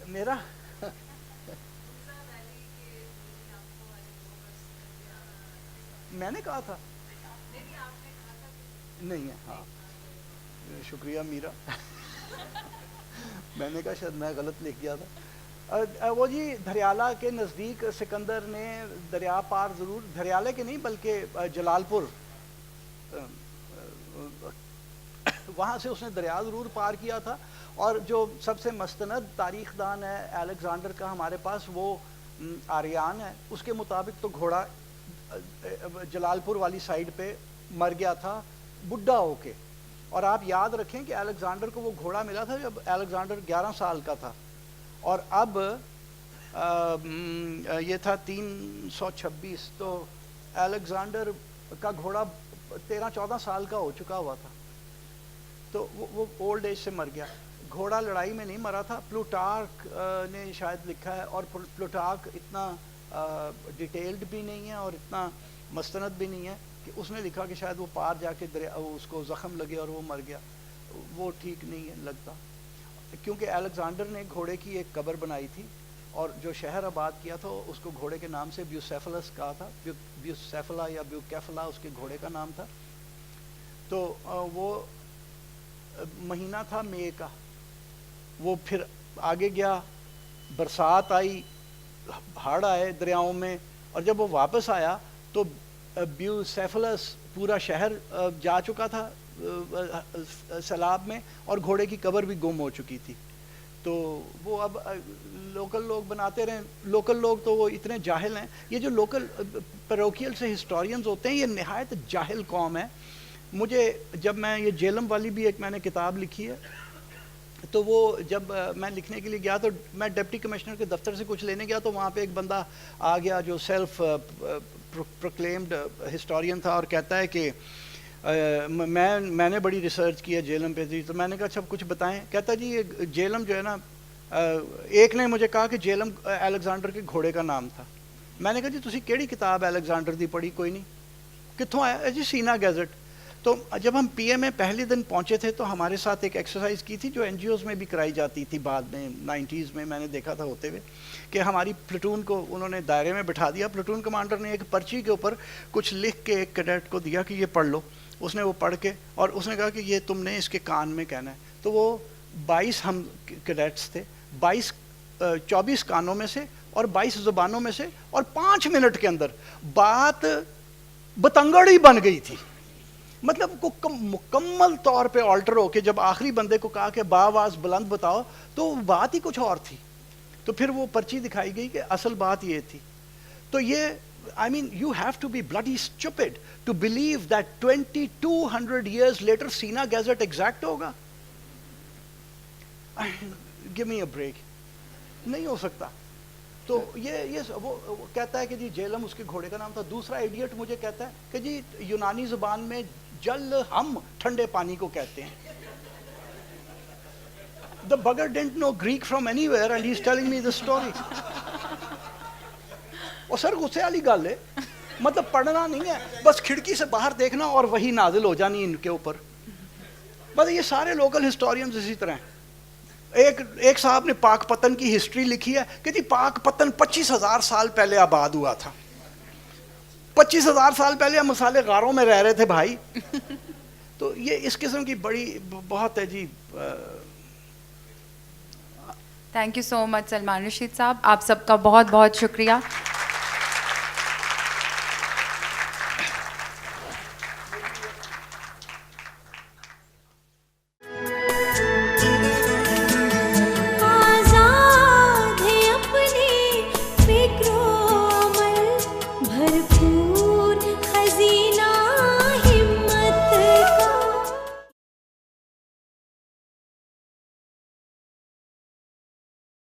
[SPEAKER 2] میرا میں نے کہا تھا نہیں ہے. ہاں شکریہ میرا. میں نے کہا شاید میں غلط لکھ گیا تھا. وہ جی دھریالہ کے نزدیک سکندر نے دریا پار ضرور, دھریالے کے نہیں بلکہ جلال پور, وہاں سے اس نے دریا ضرور پار کیا تھا. اور جو سب سے مستند تاریخ دان ہے الیگزینڈر کا ہمارے پاس, وہ آریان ہے. اس کے مطابق تو گھوڑا جلال پور والی سائڈ پہ مر گیا تھا بڈھا ہو کے. اور آپ یاد رکھیں کہ الیگزینڈر کو وہ گھوڑا ملا تھا جب الیگزینڈر 11 سال کا تھا, اور اب یہ تھا 326, تو الیگزینڈر کا گھوڑا 13-14 سال کا ہو چکا ہوا تھا. تو وہ اولڈ ایج سے مر گیا. گھوڑا لڑائی میں نہیں مرا تھا. پلوٹارک نے شاید لکھا ہے, اور پلوٹارک اتنا ڈیٹیلڈ بھی نہیں ہے اور اتنا مستند بھی نہیں ہے, کہ اس نے لکھا کہ شاید وہ پار جا کے اس کو زخم لگے اور وہ مر گیا. وہ ٹھیک نہیں ہے لگتا, کیونکہ الیگزینڈر نے گھوڑے کی ایک قبر بنائی تھی, اور جو شہر آباد کیا تھا اس کو گھوڑے کے نام سے بیوسیفلس کہا تھا. بیوسیفلا یا بیوکیفلا اس کے گھوڑے کا نام تھا. تو وہ مہینہ تھا مئی کا. وہ پھر آگے گیا, برسات آئی, ہڑ آئے دریاؤں میں, اور جب وہ واپس آیا تو بیوسیفلس پورا شہر جا چکا تھا سیلاب میں, اور گھوڑے کی قبر بھی گم ہو چکی تھی. تو وہ اب لوکل لوگ بناتے رہے. لوکل لوگ تو وہ اتنے جاہل ہیں. یہ جو لوکل پیروکیل سے ہسٹورینز ہوتے ہیں, یہ نہایت جاہل قوم ہے. مجھے جب میں یہ جیلم والی بھی ایک میں نے کتاب لکھی ہے, تو وہ جب میں لکھنے کے لیے گیا تو میں ڈپٹی کمشنر کے دفتر سے کچھ لینے گیا, تو وہاں پہ ایک بندہ آ گیا جو سیلف پروکلیمڈ ہسٹورین تھا, اور کہتا ہے کہ میں نے بڑی ریسرچ کی ہے جیلم پہ. تو میں نے کہا اچھا کچھ بتائیں. کہتا جی یہ جیلم جو ہے نا, ایک نے مجھے کہا کہ جیلم الیگزینڈر کے گھوڑے کا نام تھا. میں نے کہا جی تسی کیڑی کتاب الیگزینڈر دی پڑھی؟ کوئی نہیں. کتوں آیا؟ جی سینا گیزٹ. تو جب ہم پی اے میں پہلے دن پہنچے تھے تو ہمارے ساتھ ایک ایکسرسائز کی تھی جو این جی اوز میں بھی کرائی جاتی تھی بعد میں 90s میں نے دیکھا تھا ہوتے ہوئے, کہ ہماری پلٹون کو انہوں نے دائرے میں بٹھا دیا. پلٹون کمانڈر نے ایک پرچی کے اوپر کچھ لکھ کے ایک کیڈٹ کو دیا کہ یہ پڑھ لو. اس نے وہ پڑھ کے, اور اس نے کہا کہ یہ تم نے اس کے کان میں کہنا ہے. تو وہ 22 ہم کیڈٹس تھے, 24 کانوں میں سے اور 22 زبانوں میں سے, اور 5 منٹ کے اندر بات بتنگڑ ہی بن گئی تھی. مطلب کو مکمل طور پہ آلٹر ہو کے جب آخری بندے کو کہا کہ باواز بلند بتاؤ, تو بات ہی کچھ اور تھی. تو پھر وہ پرچی دکھائی گئی کہ اصل بات یہ تھی. تو یہ I mean you have to be bloody stupid to believe that 2200 years later Sina Gazette exact ہوگا. Give me a break. نہیں ہو سکتا. تو یہ وہ کہتا ہے کہ جی جیلم اس کے گھوڑے کا نام تھا. دوسرا ایڈیٹ مجھے کہتا ہے کہ جی یونانی زبان میں جل ہم ٹھنڈے پانی کو کہتے ہیں. The bugger didn't know Greek from anywhere and he's telling me the story. اور سر غصے والی گل ہے, مطلب پڑھنا نہیں ہے, بس کھڑکی سے باہر دیکھنا اور وہی نازل ہو جانی ان کے اوپر. بس یہ سارے لوکل ہسٹورینز اسی طرح ہیں. ایک صاحب نے پاک پتن کی ہسٹری لکھی ہے کہ جی پاک پتن 25,000 سال پہلے آباد ہوا تھا. 25,000 سال پہلے ہم مسالے غاروں میں رہ رہے تھے بھائی. تو یہ اس قسم کی بڑی بہت ہے جی.
[SPEAKER 1] تھینک یو سو مچ سلمان رشید صاحب, آپ سب کا بہت بہت شکریہ.